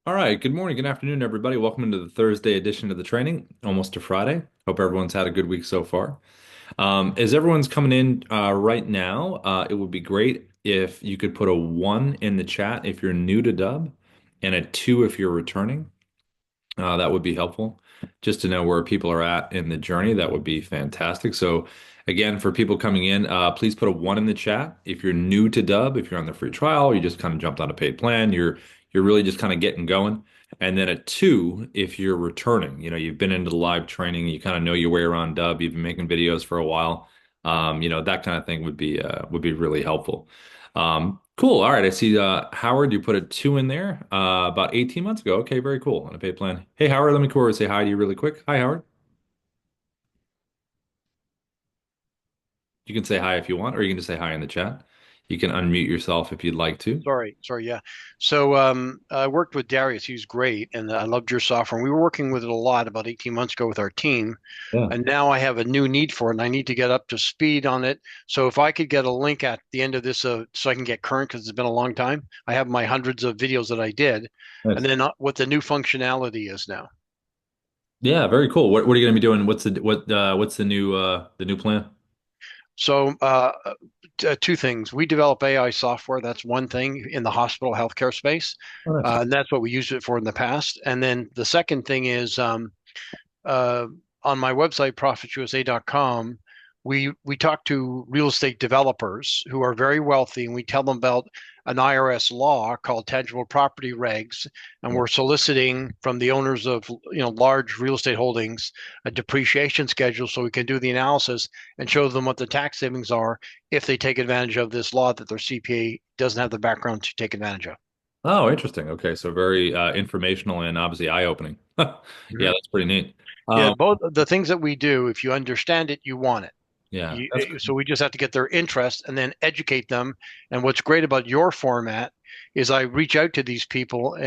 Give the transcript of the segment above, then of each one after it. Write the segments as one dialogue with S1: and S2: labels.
S1: All right, good morning, good afternoon, everybody. Welcome into the Thursday edition of the training, almost to Friday. Hope everyone's had a good week so far. As everyone's coming in right now, it would be great if you could put a one in the chat if you're new to Dub and a two if you're returning. That would be helpful just to know where people are at in the journey. That would be fantastic. So, again, for people coming in, please put a one in the chat. If you're new to Dub, if you're on the free trial, you just kind of jumped on a paid plan, you're really just kind of getting going. And then a two if you're returning. You've been into the live training, you kind of know your way around Dub, you've been making videos for a while. That kind of thing would be really helpful. Cool. All right. I see Howard, you put a two in there about 18 months ago. Okay, very cool. On a paid plan. Hey, Howard, let me come over and say hi to you really quick. Hi, Howard. You can say hi if you want, or you can just say hi in the chat. You can unmute yourself if you'd like to.
S2: Sorry, yeah. So I worked with Darius. He's great, and I loved your software. And we were working with it a lot about 18 months ago with our team.
S1: Yeah.
S2: And now I have a new need for it, and I need to get up to speed on it. So if I could get a link at the end of this, so I can get current because it's been a long time. I have my hundreds of videos that I did, and
S1: Nice.
S2: then what the new functionality is now.
S1: Yeah, very cool. What are you going to be doing? What's the new plan?
S2: So, two things. We develop AI software. That's one thing in the hospital healthcare space.
S1: Oh, nice.
S2: And that's what we used it for in the past. And then the second thing is uh, on my website, profitsusa.com, we talk to real estate developers who are very wealthy, and we tell them about an IRS law called tangible property regs, and
S1: Yeah.
S2: we're soliciting from the owners of large real estate holdings a depreciation schedule so we can do the analysis and show them what the tax savings are if they take advantage of this law that their CPA doesn't have the background to take advantage of.
S1: Oh, interesting. Okay, so very informational and obviously eye-opening. Yeah,
S2: Mhm.
S1: that's pretty neat.
S2: Yeah,
S1: Um,
S2: both the things that we do, if you understand it, you want it.
S1: yeah, that's
S2: So we just have to get their interest and then educate them. And what's great about your format is I reach out to these people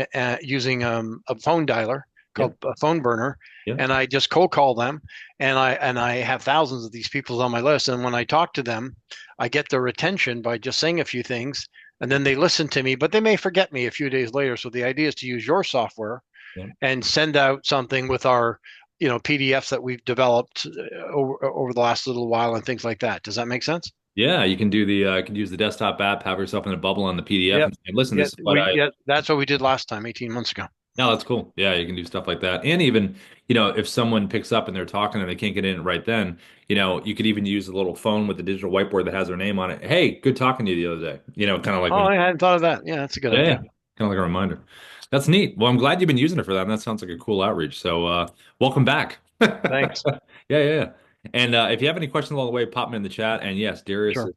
S2: using a phone dialer
S1: yeah,
S2: called a phone burner,
S1: yeah.
S2: and I just cold call them, and I have thousands of these people on my list. And when I talk to them, I get their attention by just saying a few things, and then they listen to me, but they may forget me a few days later. So the idea is to use your software
S1: Yeah.
S2: and send out something with our PDFs that we've developed over the last little while and things like that. Does that make sense?
S1: Yeah, you can do the can use the desktop app, have yourself in a bubble on the PDF
S2: Yep.
S1: and say, listen,
S2: Yeah,
S1: this is what I.
S2: that's what we did last time, 18 months ago.
S1: No, that's cool. Yeah, you can do stuff like that. And even, if someone picks up and they're talking and they can't get in right then, you could even use a little phone with a digital whiteboard that has their name on it. Hey, good talking to you the other day. Kind of like
S2: Oh,
S1: when,
S2: I hadn't thought of that. Yeah, that's a good
S1: yeah, yeah,
S2: idea.
S1: kind of like a reminder. That's neat. Well, I'm glad you've been using it for that. And that sounds like a cool outreach. So, welcome back.
S2: Thanks.
S1: Yeah, yeah, yeah. And if you have any questions along the way, pop them in the chat. And yes,
S2: Sure.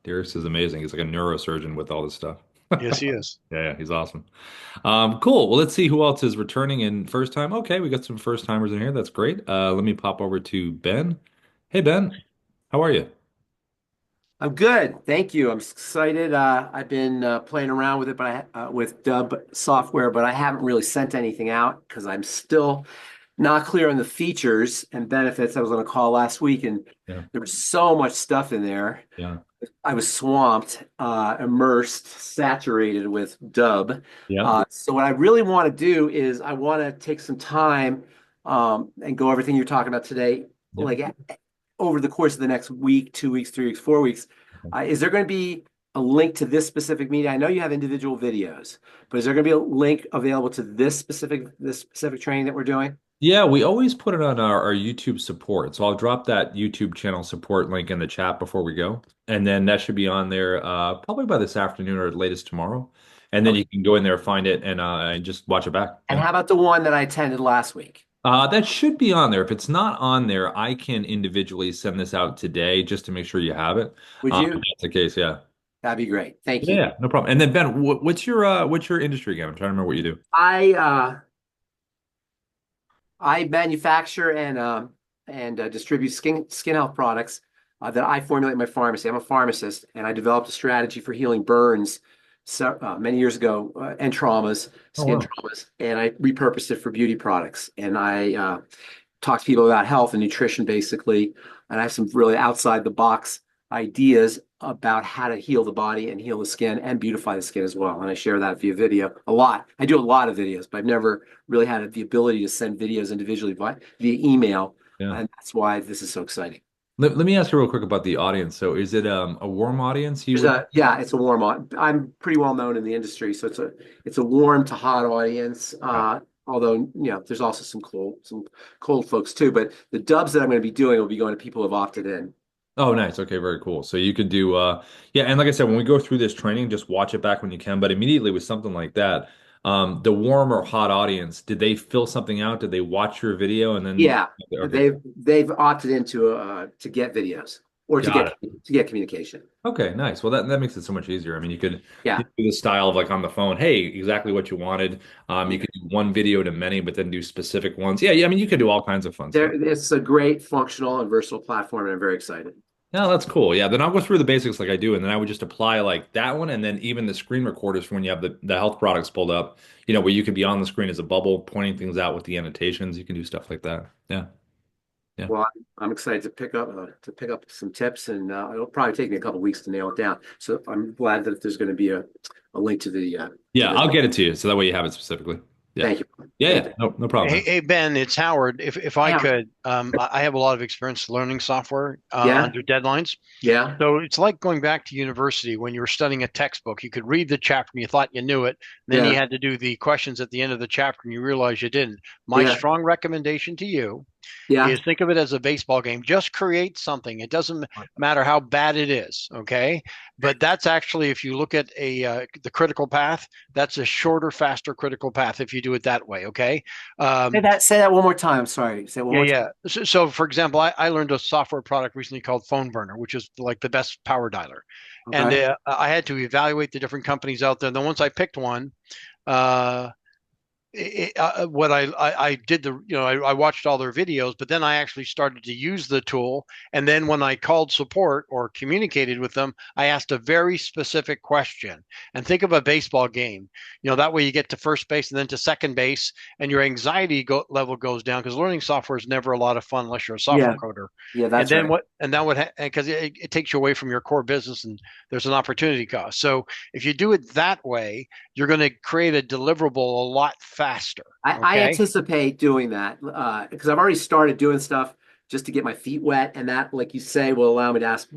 S1: Darius is amazing. He's like a neurosurgeon with all this stuff.
S2: Yes, he is.
S1: Yeah, yeah, he's awesome. Cool. Well, let's see who else is returning in first time. Okay, we got some first timers in here. That's great. Let me pop over to Ben. Hey, Ben, how are you?
S3: I'm good, thank you. I'm excited. I've been playing around with it, but with Dub software, but I haven't really sent anything out because I'm still not clear on the features and benefits. I was on a call last week, and
S1: Yeah,
S3: there was so much stuff in there.
S1: yeah,
S3: I was swamped, immersed, saturated with Dub.
S1: yeah,
S3: So what I really want to do is I want to take some time and go everything you're talking about today,
S1: yeah.
S3: like over the course of the next week, 2 weeks, 3 weeks, 4 weeks.
S1: Okay.
S3: Is there going to be a link to this specific meeting? I know you have individual videos, but is there going to be a link available to this specific training that we're doing?
S1: Yeah, we always put it on our YouTube support. So I'll drop that YouTube channel support link in the chat before we go. And then that should be on there probably by this afternoon or at latest tomorrow. And then
S3: Okay.
S1: you can go in there, find it, and just watch it back.
S3: And
S1: Yeah.
S3: how about the one that I attended last week?
S1: That should be on there. If it's not on there, I can individually send this out today just to make sure you have it.
S3: Would
S1: If
S3: you?
S1: that's the case, yeah.
S3: That'd be great. Thank you.
S1: Yeah, no problem. And then Ben, what's your industry again? I'm trying to remember what you do.
S3: I manufacture and distribute skin health products that I formulate in my pharmacy. I'm a pharmacist, and I developed a strategy for healing burns many years ago and traumas,
S1: Oh
S3: skin
S1: wow.
S3: traumas, and I repurposed it for beauty products. And I talk to people about health and nutrition, basically. And I have some really outside the box ideas about how to heal the body and heal the skin and beautify the skin as well. And I share that via video a lot. I do a lot of videos, but I've never really had the ability to send videos individually via email.
S1: Yeah.
S3: And that's why this is so exciting.
S1: Let me ask you real quick about the audience. So is it a warm audience you would?
S3: Yeah, it's a warm I'm pretty well known in the industry, so it's a warm to hot audience. Although there's also some cold folks too. But the dubs that I'm going to be doing will be going to people who have opted in.
S1: Oh, nice. Okay, very cool. So you could do yeah, and like I said, when we go through this training, just watch it back when you can. But immediately with something like that, the warm or hot audience, did they fill something out? Did they watch your video and then
S3: Yeah,
S1: okay,
S3: they've opted into to get videos or
S1: got it.
S3: to get communication.
S1: Okay, nice. Well, that makes it so much easier. I mean, you
S3: Yeah,
S1: do the style of like on the phone, hey, exactly what you wanted. You could do one video to many, but then do specific ones. Yeah, yeah. I mean, you could do all kinds of fun stuff.
S3: it's a great functional and versatile platform, and I'm very excited.
S1: No, that's cool. Yeah, then I'll go through the basics like I do, and then I would just apply like that one, and then even the screen recorders for when you have the health products pulled up, where you could be on the screen as a bubble, pointing things out with the annotations. You can do stuff like that. Yeah, yeah.
S3: Well, I'm excited to pick up some tips, and it'll probably take me a couple weeks to nail it down. So I'm glad that there's going to be a link to the
S1: Yeah, I'll get it to you so that way you have it specifically. Yeah.
S3: Thank you.
S1: Yeah,
S3: Thank
S1: yeah.
S3: you.
S1: No problem.
S2: Hey, Ben, it's Howard. If I
S3: Yeah.
S2: could, I have a lot of experience learning software
S3: Yeah.
S2: under deadlines.
S3: Yeah.
S2: So it's like going back to university when you were studying a textbook. You could read the chapter and you thought you knew it. Then
S3: Yeah.
S2: you had to do the questions at the end of the chapter and you realized you didn't. My
S3: Yeah.
S2: strong recommendation to you
S3: Yeah.
S2: is think of it as a baseball game. Just create something. It doesn't matter how bad it is, okay? But that's actually, if you look at the critical path, that's a shorter, faster critical path if you do it that way, okay?
S3: Say that one more time. Sorry. Say it one more time.
S2: Yeah. So, for example, I learned a software product recently called Phone Burner, which is like the best power dialer. And
S3: Okay.
S2: I had to evaluate the different companies out there. And then once I picked one, uh, what I did I watched all their videos, but then I actually started to use the tool. And then when I called support or communicated with them, I asked a very specific question. And think of a baseball game. That way you get to first base and then to second base, and your anxiety level goes down because learning software is never a lot of fun unless you're a software coder.
S3: Yeah, that's
S2: and then
S3: right.
S2: because it takes you away from your core business and there's an opportunity cost. So if you do it that way, you're going to create a deliverable a lot faster.
S3: I anticipate doing that because I've already started doing stuff just to get my feet wet, and that, like you say, will allow me to ask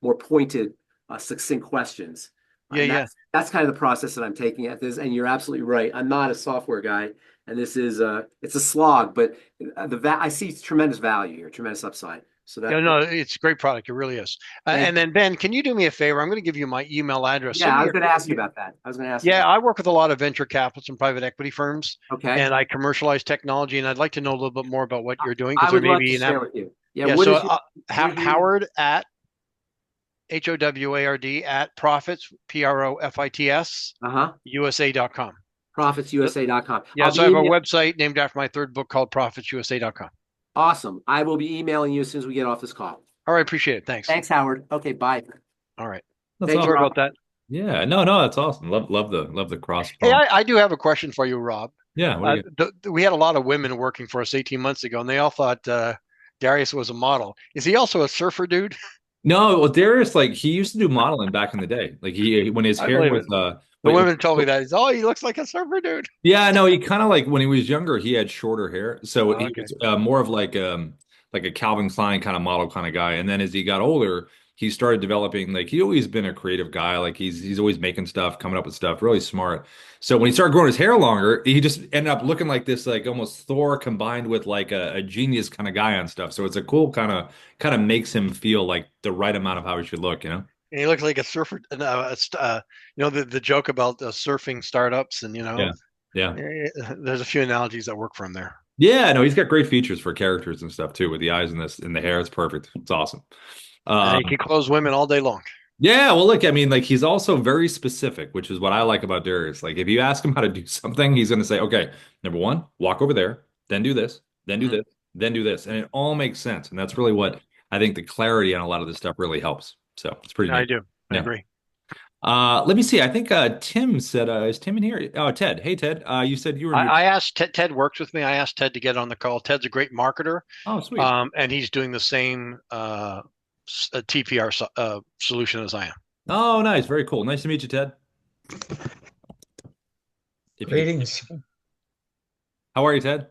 S3: more pointed, succinct questions. That's kind of the process that I'm taking at this. And you're absolutely right. I'm not a software guy, and this is it's a slog, but I see tremendous value here, tremendous upside. So
S2: no, it's a great product. It really is. And then Ben, can you do me a favor? I'm going to give you my email address.
S3: Yeah, I was going to ask you about that. I was going to ask.
S2: Yeah, I work with a lot of venture capitalists and private equity firms.
S3: Okay.
S2: And I commercialize technology, and I'd like to know a little bit more about what you're doing
S3: I would love to share with you. Yeah.
S2: So Howard at HOWARD at profits PROFITS USA.com.
S3: ProfitsUSA.com.
S2: Yeah, so I have a website named after my third book called ProfitsUSA.com.
S3: Awesome. I will be emailing you as soon as we get off this call.
S2: All right, appreciate it. Thanks.
S3: Thanks, Howard. Okay, bye.
S2: All right.
S1: Thanks
S2: about that.
S1: Yeah, no, that's awesome. Love the cross.
S2: Hey, I do have a question for you, Rob.
S1: Yeah.
S2: We had a lot of women working for us 18 months ago, and they all thought Darius was a model. Is he also a surfer dude?
S1: No, well, Darius, like he used to do modeling back in the day. Like when his hair was
S2: the women told me that. He looks like a surfer dude.
S1: Yeah, no, he kind of like when he was younger, he had shorter hair. So he was more of like a Calvin Klein kind of model kind of guy. And then as he got older, he started developing, like he's always been a creative guy. Like he's always making stuff, coming up with stuff, really smart. So when he started growing his hair longer, he just ended up looking like this, like almost Thor combined with like a genius kind of guy on stuff. So it's a cool kind of makes him feel like the right amount of how he should look,
S2: And he looks like a surfer. The joke about surfing startups, and
S1: yeah.
S2: There's a few analogies that work for him there.
S1: Yeah, no, he's got great features for characters and stuff too, with the eyes and the hair. It's perfect. It's awesome.
S2: He can close women all day long.
S1: Yeah, well, look, I mean, like he's also very specific, which is what I like about Darius. Like if you ask him how to do something, he's going to say, okay, number one, walk over there, then do this, then do this, then do this. And it all makes sense. And that's really what I think the clarity on a lot of this stuff really helps. So it's pretty neat.
S2: I do. I agree.
S1: Let me see. I think Tim said, is Tim in here? Oh, Ted. Hey, Ted. You said you were.
S2: I asked Ted works with me. I asked Ted to get on the call. Ted's a great marketer.
S1: Oh, sweet.
S2: And he's doing the same a TPR solution as I am.
S1: Oh, nice. Very cool. Nice to meet you, Ted. If you could,
S4: Greetings.
S1: how are you, Ted?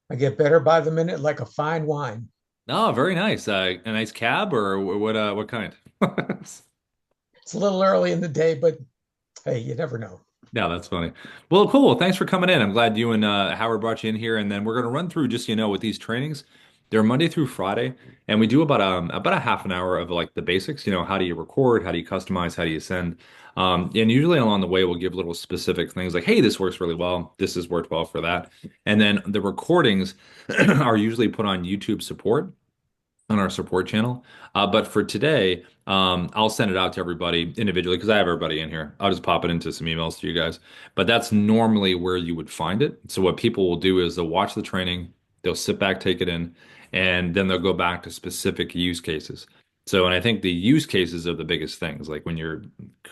S4: I get better by the minute like a fine wine.
S1: Oh, very nice. A nice cab or what kind?
S4: It's a little early in the day, but hey, you never know.
S1: Yeah, that's funny. Well, cool. Thanks for coming in. I'm glad you and Howard brought you in here, and then we're going to run through just so you know with these trainings. They're Monday through Friday, and we do about a half an hour of like the basics. You know, how do you record? How do you customize? How do you send? And usually along the way, we'll give little specific things like, "Hey, this works really well. This has worked well for that." And then the recordings are usually put on YouTube support on our support channel. But for today, I'll send it out to everybody individually because I have everybody in here. I'll just pop it into some emails to you guys. But that's normally where you would find it. So what people will do is they'll watch the training, they'll sit back, take it in, and then they'll go back to specific use cases. So, and I think the use cases are the biggest things, like when you're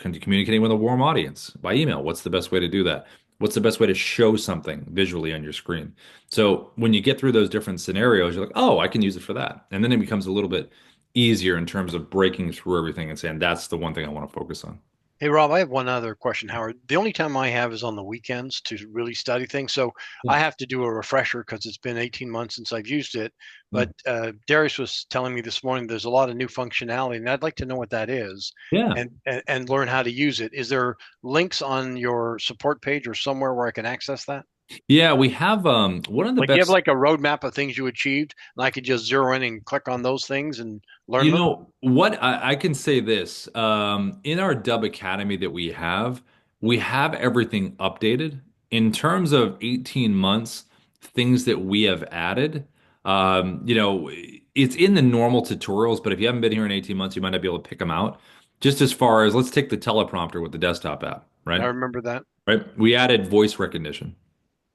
S1: communicating with a warm audience by email, what's the best way to do that? What's the best way to show something visually on your screen? So when you get through those different scenarios, you're like, oh, I can use it for that. And then it becomes a little bit easier in terms of breaking through everything and saying, that's the one thing I want to focus on.
S2: Hey, Rob, I have one other question, Howard. The only time I have is on the weekends to really study things. So
S1: Yeah.
S2: I have to do a refresher because it's been 18 months since I've used it.
S1: Mm.
S2: But Darius was telling me this morning there's a lot of new functionality, and I'd like to know what that is
S1: Yeah.
S2: and learn how to use it. Is there links on your support page or somewhere where I can access that?
S1: Yeah, we have one of the
S2: Like you have
S1: best.
S2: like a roadmap of things you achieved, and I could just zero in and click on those things and learn
S1: You
S2: them?
S1: know what I can say this in our Dub Academy that we have everything updated in terms of 18 months, things that we have added. You know, it's in the normal tutorials, but if you haven't been here in 18 months, you might not be able to pick them out. Just as far as let's take the teleprompter with the desktop app,
S2: I
S1: right?
S2: remember that.
S1: Right. We added voice recognition.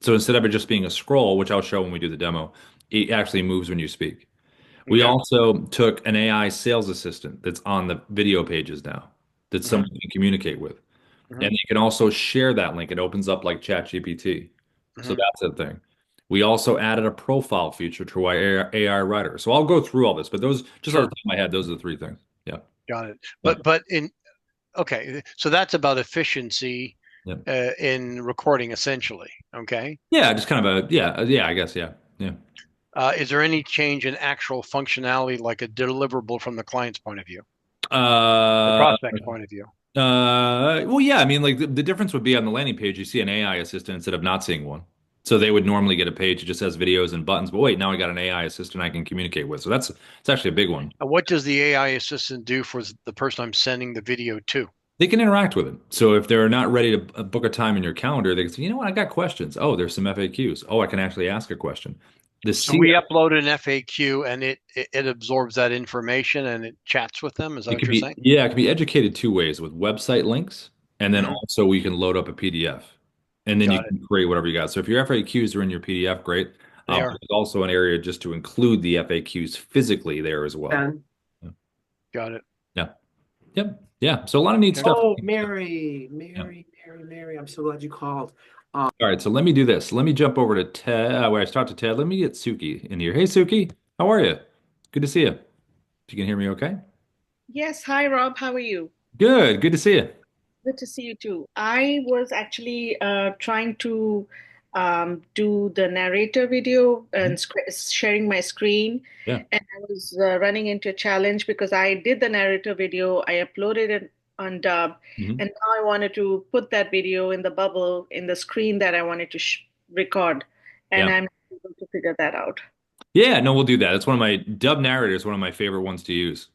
S1: So instead of it just being a scroll, which I'll show when we do the demo, it actually moves when you speak. We
S2: Okay.
S1: also took an AI sales assistant that's on the video pages now that
S2: hmm
S1: someone can communicate with.
S2: hmm
S1: And you can also share that link. It opens up like ChatGPT. So
S2: hmm
S1: that's a thing. We also added a profile feature to our AI writer. So I'll go through all this, but those just off the
S2: Sure.
S1: top of my head, those are the three things. Yeah.
S2: Got it.
S1: Yeah.
S2: But in okay, so that's about efficiency
S1: Yeah.
S2: in recording essentially. Okay.
S1: Yeah. Just kind of yeah, I guess. Yeah. Yeah.
S2: Is there any change in actual functionality, like a deliverable from the client's point of view, the
S1: Uh,
S2: prospect's point of view?
S1: well, yeah, I mean, like the difference would be on the landing page, you see an AI assistant instead of not seeing one. So they would normally get a page that just has videos and buttons, but wait, now I got an AI assistant I can communicate with. So that's it's actually a big one.
S2: And what does the AI assistant do for the person I'm sending the video to?
S1: They can interact with it. So if they're not ready to book a time in your calendar, they can say, you know what, I got questions. Oh, there's some FAQs. Oh, I can actually ask a question. The
S2: So
S1: C
S2: we upload an FAQ and it absorbs that information and it chats with them. Is that
S1: It
S2: what
S1: could
S2: you're
S1: be,
S2: saying?
S1: yeah, it can be educated two ways with website links, and then
S2: hmm
S1: also we can load up a PDF, and then you
S2: Got it.
S1: can create whatever you got. So if your FAQs are in your PDF, great.
S2: They are.
S1: There's also an area just to include the FAQs physically there as well.
S3: Ben?
S1: Yeah.
S2: Got it.
S1: Yeah. Yep. Yeah. So a lot of neat
S2: Okay.
S1: stuff.
S3: Oh, Mary,
S1: Yeah.
S3: Mary, Mary, Mary. I'm so glad you called.
S1: All right. So let me do this. Let me jump over to Ted. Where I start to Ted. Let me get Suki in here. Hey, Suki. How are you? Good to see you. If you can hear me okay?
S5: Yes, hi Rob, how are you?
S1: Good. Good to see you.
S5: Good to see you too. I was actually trying to do the narrator video and sharing my screen,
S1: Yeah.
S5: and I was running into a challenge because I did the narrator video, I uploaded it on Dub,
S1: Mhm.
S5: and now I wanted to put that video in the bubble in the screen that I wanted to sh record, and
S1: Yeah.
S5: I'm not able to figure that out.
S1: Yeah, no, we'll do that. It's one of my Dub Narrator is one of my favorite ones to use.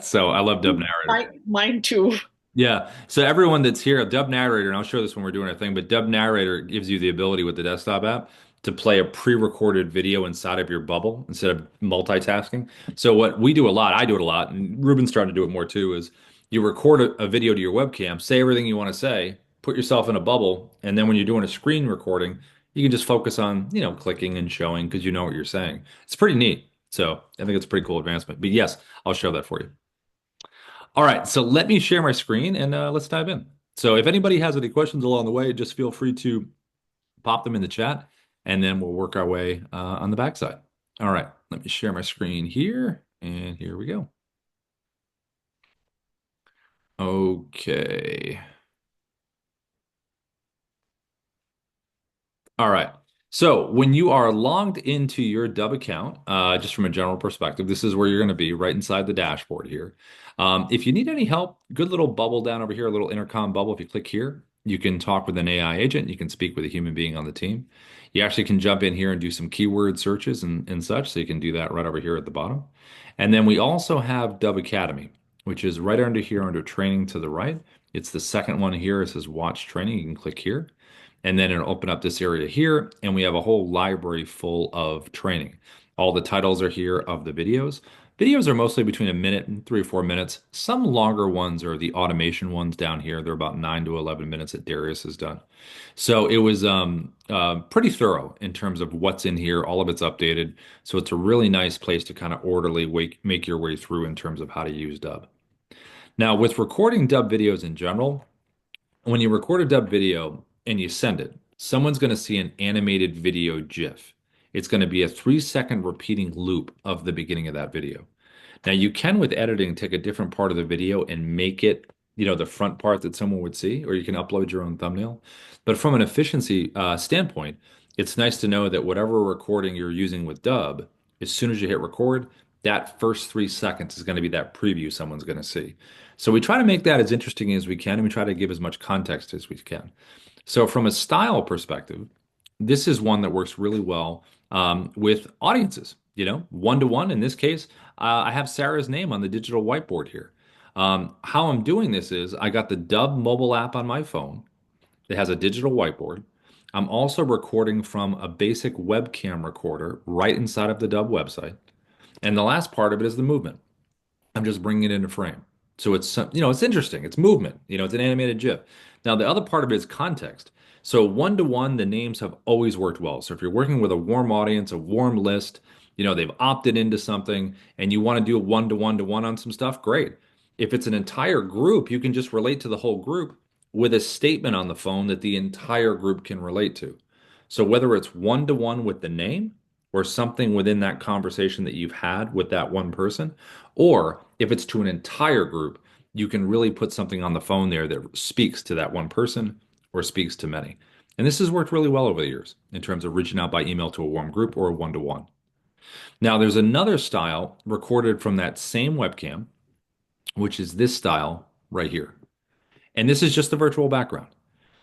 S1: So I love Dub Narrator.
S5: Mine too.
S1: Yeah. So everyone that's here, Dub Narrator, and I'll show this when we're doing our thing, but Dub Narrator gives you the ability with the desktop app to play a pre-recorded video inside of your bubble instead of multitasking. So what we do a lot, I do it a lot, and Ruben's starting to do it more too, is you record a video to your webcam, say everything you want to say, put yourself in a bubble, and then when you're doing a screen recording, you can just focus on, clicking and showing because you know what you're saying. It's pretty neat. So I think it's a pretty cool advancement. But yes, I'll show that for you. All right, so let me share my screen and let's dive in. So if anybody has any questions along the way, just feel free to pop them in the chat and then we'll work our way on the backside. All right, let me share my screen here and here we go. Okay. All right. So when you are logged into your Dub account, just from a general perspective, this is where you're going to be right inside the dashboard here. If you need any help, good little bubble down over here, a little intercom bubble. If you click here, you can talk with an AI agent. You can speak with a human being on the team. You actually can jump in here and do some keyword searches and such. So you can do that right over here at the bottom. And then we also have Dub Academy, which is right under here under training to the right. It's the second one here. It says watch training. You can click here. And then it'll open up this area here, and we have a whole library full of training. All the titles are here of the videos. Videos are mostly between a minute and 3 or 4 minutes. Some longer ones are the automation ones down here. They're about 9 to 11 minutes that Darius has done. So it was pretty thorough in terms of what's in here. All of it's updated. So it's a really nice place to kind of orderly make your way through in terms of how to use Dub. Now, with recording Dub videos in general, when you record a dub video and you send it, someone's going to see an animated video GIF. It's going to be a 3 second repeating loop of the beginning of that video. Now you can with editing take a different part of the video and make it, the front part that someone would see, or you can upload your own thumbnail. But from an efficiency standpoint, it's nice to know that whatever recording you're using with Dub, as soon as you hit record, that first 3 seconds is going to be that preview someone's going to see. So we try to make that as interesting as we can, and we try to give as much context as we can. So from a style perspective, this is one that works really well with audiences, one-to-one. In this case, I have Sarah's name on the digital whiteboard here. How I'm doing this is I got the Dub mobile app on my phone. It has a digital whiteboard. I'm also recording from a basic webcam recorder right inside of the Dub website. And the last part of it is the movement. I'm just bringing it into frame. So it's interesting. It's movement. It's an animated GIF. Now, the other part of it is context. So one-to-one, the names have always worked well. So if you're working with a warm audience, a warm list, they've opted into something and you want to do a one-to-one-to-one on some stuff, great. If it's an entire group, you can just relate to the whole group with a statement on the phone that the entire group can relate to. So whether it's one-to-one with the name or something within that conversation that you've had with that one person, or if it's to an entire group, you can really put something on the phone there that speaks to that one person or speaks to many. And this has worked really well over the years in terms of reaching out by email to a warm group or a one-to-one. Now, there's another style recorded from that same webcam, which is this style right here. And this is just the virtual background.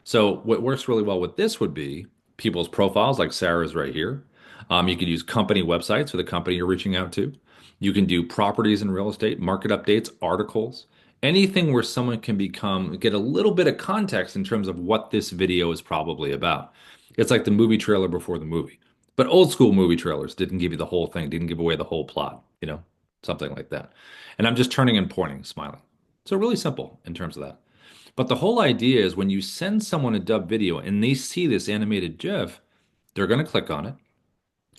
S1: So what works really well with this would be people's profiles, like Sarah's right here. You could use company websites for the company you're reaching out to. You can do properties in real estate, market updates, articles, anything where someone can get a little bit of context in terms of what this video is probably about. It's like the movie trailer before the movie. But old school movie trailers didn't give you the whole thing, didn't give away the whole plot, something like that. And I'm just turning and pointing, smiling. So really simple in terms of that. But the whole idea is when you send someone a Dub video and they see this animated GIF, they're going to click on it.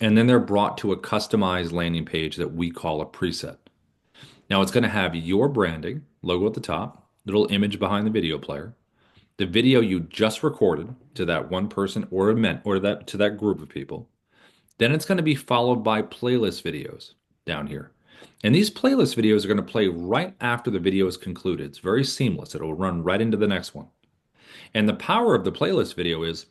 S1: And then they're brought to a customized landing page that we call a preset. Now it's going to have your branding, logo at the top, little image behind the video player, the video you just recorded to that one person or to that group of people. Then it's going to be followed by playlist videos down here. And these playlist videos are going to play right after the video is concluded. It's very seamless. It'll run right into the next one. And the power of the playlist video is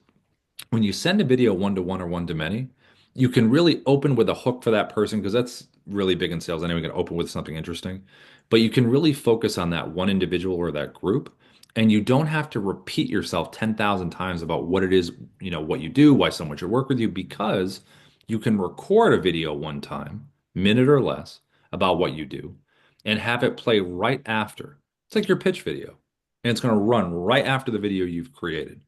S1: when you send a video one-to-one or one-to-many, you can really open with a hook for that person because that's really big in sales. Anyway, you can open with something interesting, but you can really focus on that one individual or that group. And you don't have to repeat yourself 10,000 times about what it is, what you do, why someone should work with you, because you can record a video one time, minute or less, about what you do and have it play right after. It's like your pitch video, and it's going to run right after the video you've created.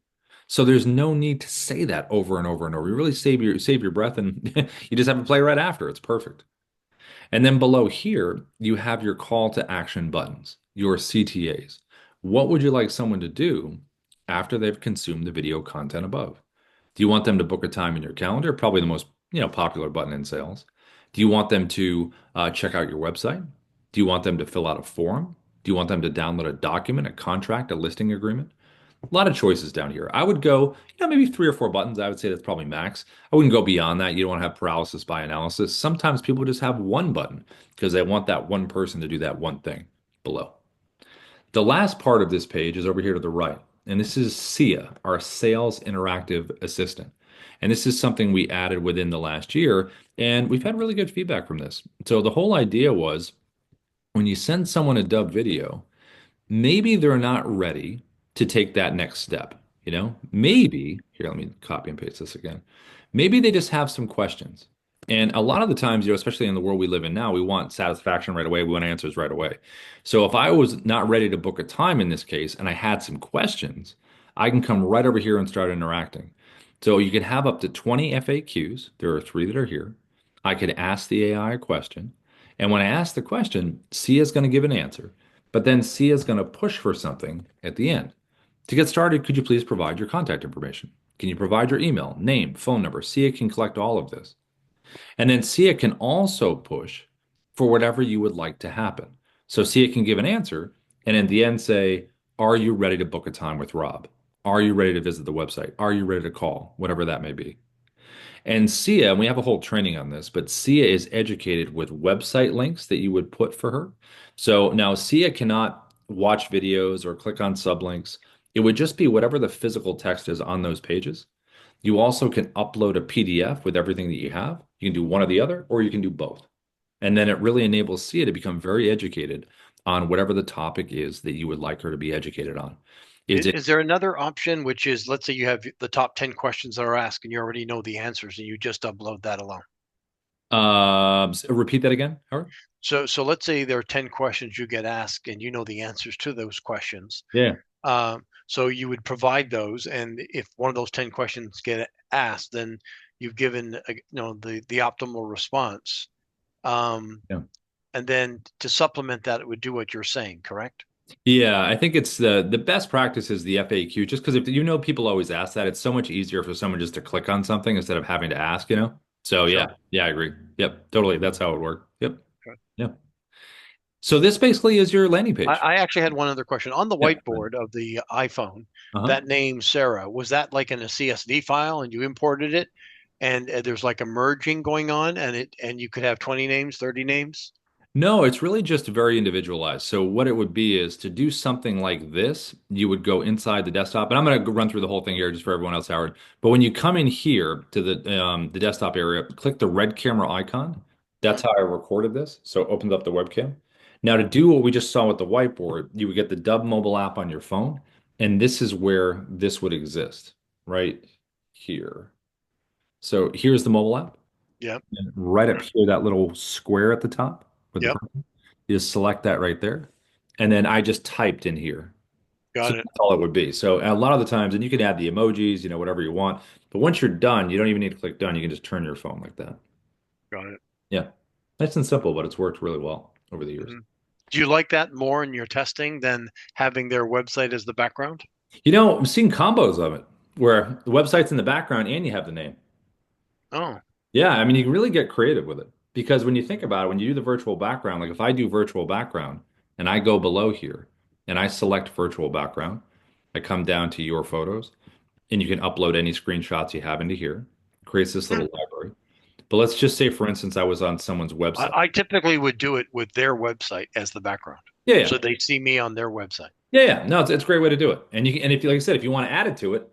S1: So there's no need to say that over and over and over. You really save your breath and you just have it play right after. It's perfect. And then below here, you have your call to action buttons, your CTAs. What would you like someone to do after they've consumed the video content above? Do you want them to book a time in your calendar? Probably the most, popular button in sales. Do you want them to check out your website? Do you want them to fill out a form? Do you want them to download a document, a contract, a listing agreement? A lot of choices down here. I would go, maybe 3 or 4 buttons. I would say that's probably max. I wouldn't go beyond that. You don't want to have paralysis by analysis. Sometimes people just have one button because they want that one person to do that one thing below. The last part of this page is over here to the right. And this is Sia, our Sales Interactive Assistant. And this is something we added within the last year. And we've had really good feedback from this. So the whole idea was when you send someone a dub video, maybe they're not ready to take that next step. Maybe here, let me copy and paste this again. Maybe they just have some questions. And a lot of the times, especially in the world we live in now, we want satisfaction right away. We want answers right away. So if I was not ready to book a time in this case and I had some questions, I can come right over here and start interacting. So you can have up to 20 FAQs. There are 3 that are here. I could ask the AI a question. And when I ask the question, Sia is going to give an answer. But then Sia is going to push for something at the end. To get started, could you please provide your contact information? Can you provide your email, name, phone number? Sia can collect all of this. And then Sia can also push for whatever you would like to happen. So Sia can give an answer and in the end say, are you ready to book a time with Rob? Are you ready to visit the website? Are you ready to call? Whatever that may be. And Sia, and we have a whole training on this, but Sia is educated with website links that you would put for her. So now Sia cannot watch videos or click on sublinks. It would just be whatever the physical text is on those pages. You also can upload a PDF with everything that you have. You can do one or the other, or you can do both. And then it really enables Sia to become very educated on whatever the topic is that you would like her to be educated on.
S2: Is there another option, which is, let's say you have the top 10 questions that are asked and you already know the answers and you just upload that alone?
S1: Repeat that again, Howard?
S2: So let's say there are 10 questions you get asked and you know the answers to those questions.
S1: Yeah.
S2: So you would provide those, and if one of those 10 questions get asked, then you've given the optimal response.
S1: Yeah.
S2: And then to supplement that, it would do what you're saying, correct?
S1: Yeah, I think it's the best practice is the FAQ, just because if people always ask that, it's so much easier for someone just to click on something instead of having to ask. So
S2: Sure.
S1: yeah, I agree. Yep, totally. That's how it worked. Yep.
S2: Okay.
S1: Yeah. So this basically is your landing page.
S2: I actually had one other question. On the
S1: Yeah.
S2: whiteboard of the iPhone,
S1: Uh-huh.
S2: that name Sarah, was that like in a CSV file and you imported it? And there's like a merging going on, and you could have 20 names, 30 names?
S1: No, it's really just very individualized. So what it would be is to do something like this, you would go inside the desktop, and I'm going to run through the whole thing here just for everyone else, Howard. But when you come in here to the desktop area, click the red camera icon. That's how I recorded this. So it opens up the webcam. Now to do what we just saw with the whiteboard, you would get the Dub mobile app on your phone, and this is where this would exist, right here. So here's the mobile app.
S2: Yep.
S1: And right up here, that little square at the top with the
S2: Yep.
S1: person, you just select that right there. And then I just typed in here.
S2: Got
S1: So
S2: it.
S1: that's all it would be. So a lot of the times, and you can add the emojis, whatever you want. But once you're done, you don't even need to click done. You can just turn your phone like that.
S2: Got it.
S1: Yeah. Nice and simple, but it's worked really well over the years.
S2: Mhm. Do you like that more in your testing than having their website as the background?
S1: I'm seeing combos of it where the website's in the background and you have the name.
S2: Oh,
S1: Yeah, I mean, you can really get creative with it because when you think about it, when you do the virtual background, like if I do virtual background and I go below here and I select virtual background, I come down to your photos and you can upload any screenshots you have into here. It creates this little library. But let's just say, for instance, I was on someone's website.
S2: I typically would do it with their website as the background.
S1: Yeah,
S2: So they see me on their website.
S1: yeah. No, it's a great way to do it. And if you, like I said, if you want to add it to it,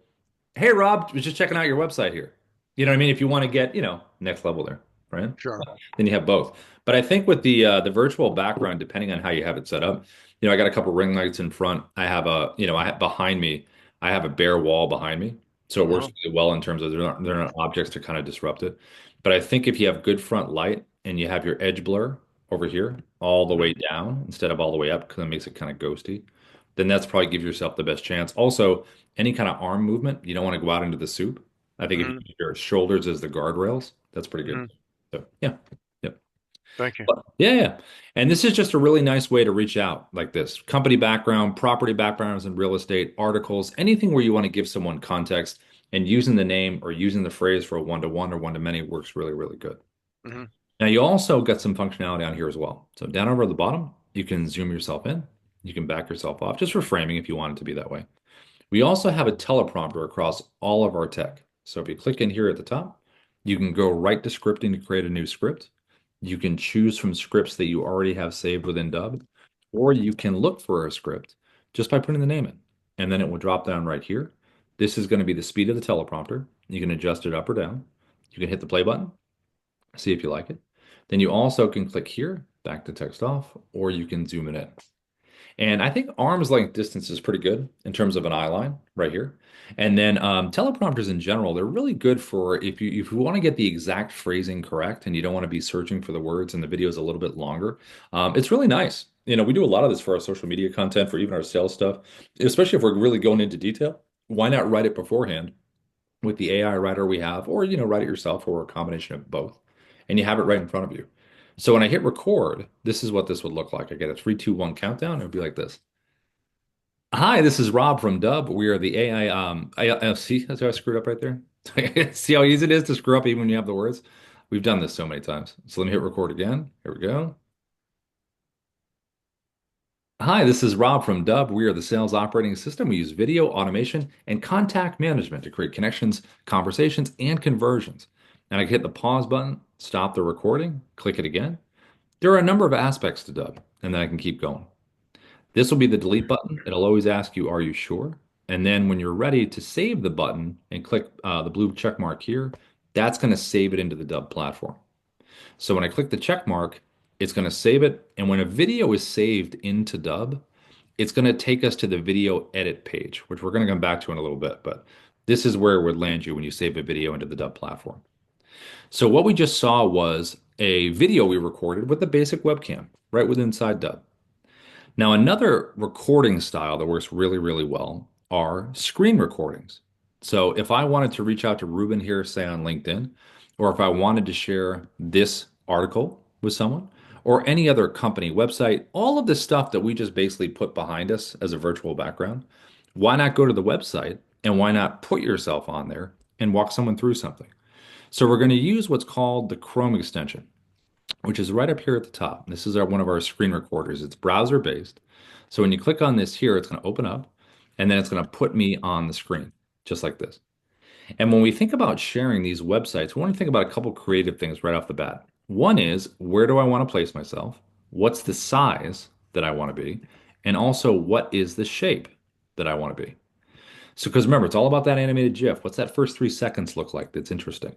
S1: hey, Rob, was just checking out your website here. You know what I mean? If you want to get, next level there, right?
S2: Sure.
S1: Then you have both. But I think with the virtual background, depending on how you have it set up, I got a couple ring lights in front. I have behind me, I have a bare wall behind me. So it works really well in terms of they're not objects to kind of disrupt it. But I think if you have good front light and you have your edge blur over here all the way down instead of all the way up because it makes it kind of ghosty, then that's probably give yourself the best chance. Also, any kind of arm movement, you don't want to go out into the soup. I think if you use your shoulders as the guardrails, that's pretty good. So yeah. Yep.
S2: Thank you.
S1: Yeah. And this is just a really nice way to reach out like this. Company background, property backgrounds in real estate, articles, anything where you want to give someone context and using the name or using the phrase for a one-to-one or one-to-many works really, really good. Now you also got some functionality on here as well. So down over at the bottom, you can zoom yourself in. You can back yourself off just for framing if you want it to be that way. We also have a teleprompter across all of our tech. So if you click in here at the top, you can go right to scripting to create a new script. You can choose from scripts that you already have saved within Dub, or you can look for a script just by putting the name in. And then it will drop down right here. This is going to be the speed of the teleprompter. You can adjust it up or down. You can hit the play button, see if you like it. Then you also can click here, back to text off, or you can zoom it in. And I think arm's length distance is pretty good in terms of an eye line right here. And then teleprompters in general, they're really good for if you want to get the exact phrasing correct and you don't want to be searching for the words and the video is a little bit longer. It's really nice. We do a lot of this for our social media content, for even our sales stuff, especially if we're really going into detail. Why not write it beforehand with the AI writer we have, or write it yourself, or a combination of both, and you have it right in front of you. So when I hit record, this is what this would look like. I get a 3, 2, 1 countdown. It would be like this. Hi, this is Rob from Dubb. We are the AI. See, that's how I screwed up right there. See how easy it is to screw up even when you have the words? We've done this so many times. So let me hit record again. Here we go. Hi, this is Rob from Dubb. We are the sales operating system. We use video, automation, and contact management to create connections, conversations, and conversions. And I can hit the pause button, stop the recording, click it again. There are a number of aspects to Dubb, and then I can keep going. This will be the delete button. It'll always ask you, are you sure? And then when you're ready to save the button and click the blue check mark here, that's going to save it into the Dubb platform. So when I click the check mark, it's going to save it. And when a video is saved into Dubb, it's going to take us to the video edit page, which we're going to come back to in a little bit. But this is where it would land you when you save a video into the Dubb platform. So what we just saw was a video we recorded with the basic webcam right within inside Dubb. Now, another recording style that works really, really well are screen recordings. So if I wanted to reach out to Ruben here, say on LinkedIn, or if I wanted to share this article with someone, or any other company website, all of the stuff that we just basically put behind us as a virtual background, why not go to the website and why not put yourself on there and walk someone through something? So we're going to use what's called the Chrome extension, which is right up here at the top. This is one of our screen recorders. It's browser based. So when you click on this here, it's going to open up and then it's going to put me on the screen just like this. And when we think about sharing these websites, we want to think about a couple creative things right off the bat. One is, where do I want to place myself? What's the size that I want to be? And also, what is the shape that I want to be? So, because remember, it's all about that animated GIF. What's that first 3 seconds look like that's interesting?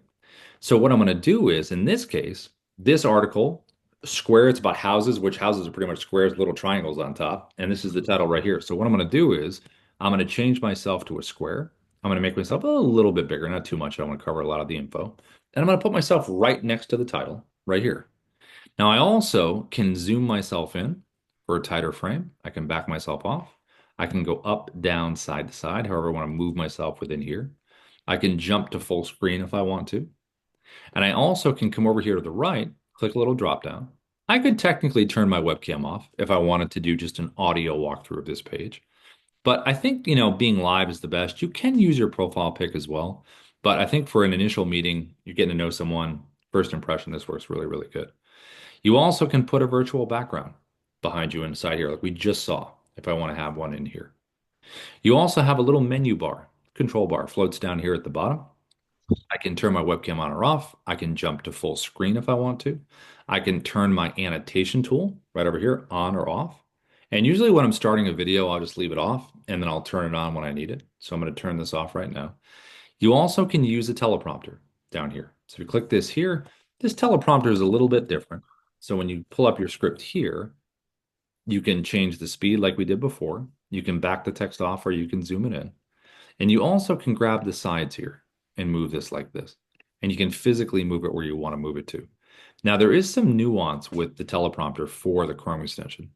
S1: So what I'm going to do is, in this case, this article, square, it's about houses, which houses are pretty much squares, little triangles on top. And this is the title right here. So what I'm going to do is, I'm going to change myself to a square. I'm going to make myself a little bit bigger, not too much. I don't want to cover a lot of the info. And I'm going to put myself right next to the title right here. Now I also can zoom myself in for a tighter frame. I can back myself off. I can go up, down, side to side, however I want to move myself within here. I can jump to full screen if I want to. And I also can come over here to the right, click a little drop down. I could technically turn my webcam off if I wanted to do just an audio walkthrough of this page. But I think, being live is the best. You can use your profile pic as well. But I think for an initial meeting, you're getting to know someone, first impression, this works really, really good. You also can put a virtual background behind you inside here, like we just saw, if I want to have one in here. You also have a little menu bar, control bar, floats down here at the bottom. I can turn my webcam on or off. I can jump to full screen if I want to. I can turn my annotation tool right over here on or off. And usually when I'm starting a video, I'll just leave it off and then I'll turn it on when I need it. So I'm going to turn this off right now. You also can use a teleprompter down here. So if you click this here, this teleprompter is a little bit different. So when you pull up your script here, you can change the speed like we did before. You can back the text off or you can zoom it in. And you also can grab the sides here and move this like this. And you can physically move it where you want to move it to. Now, there is some nuance with the teleprompter for the Chrome extension.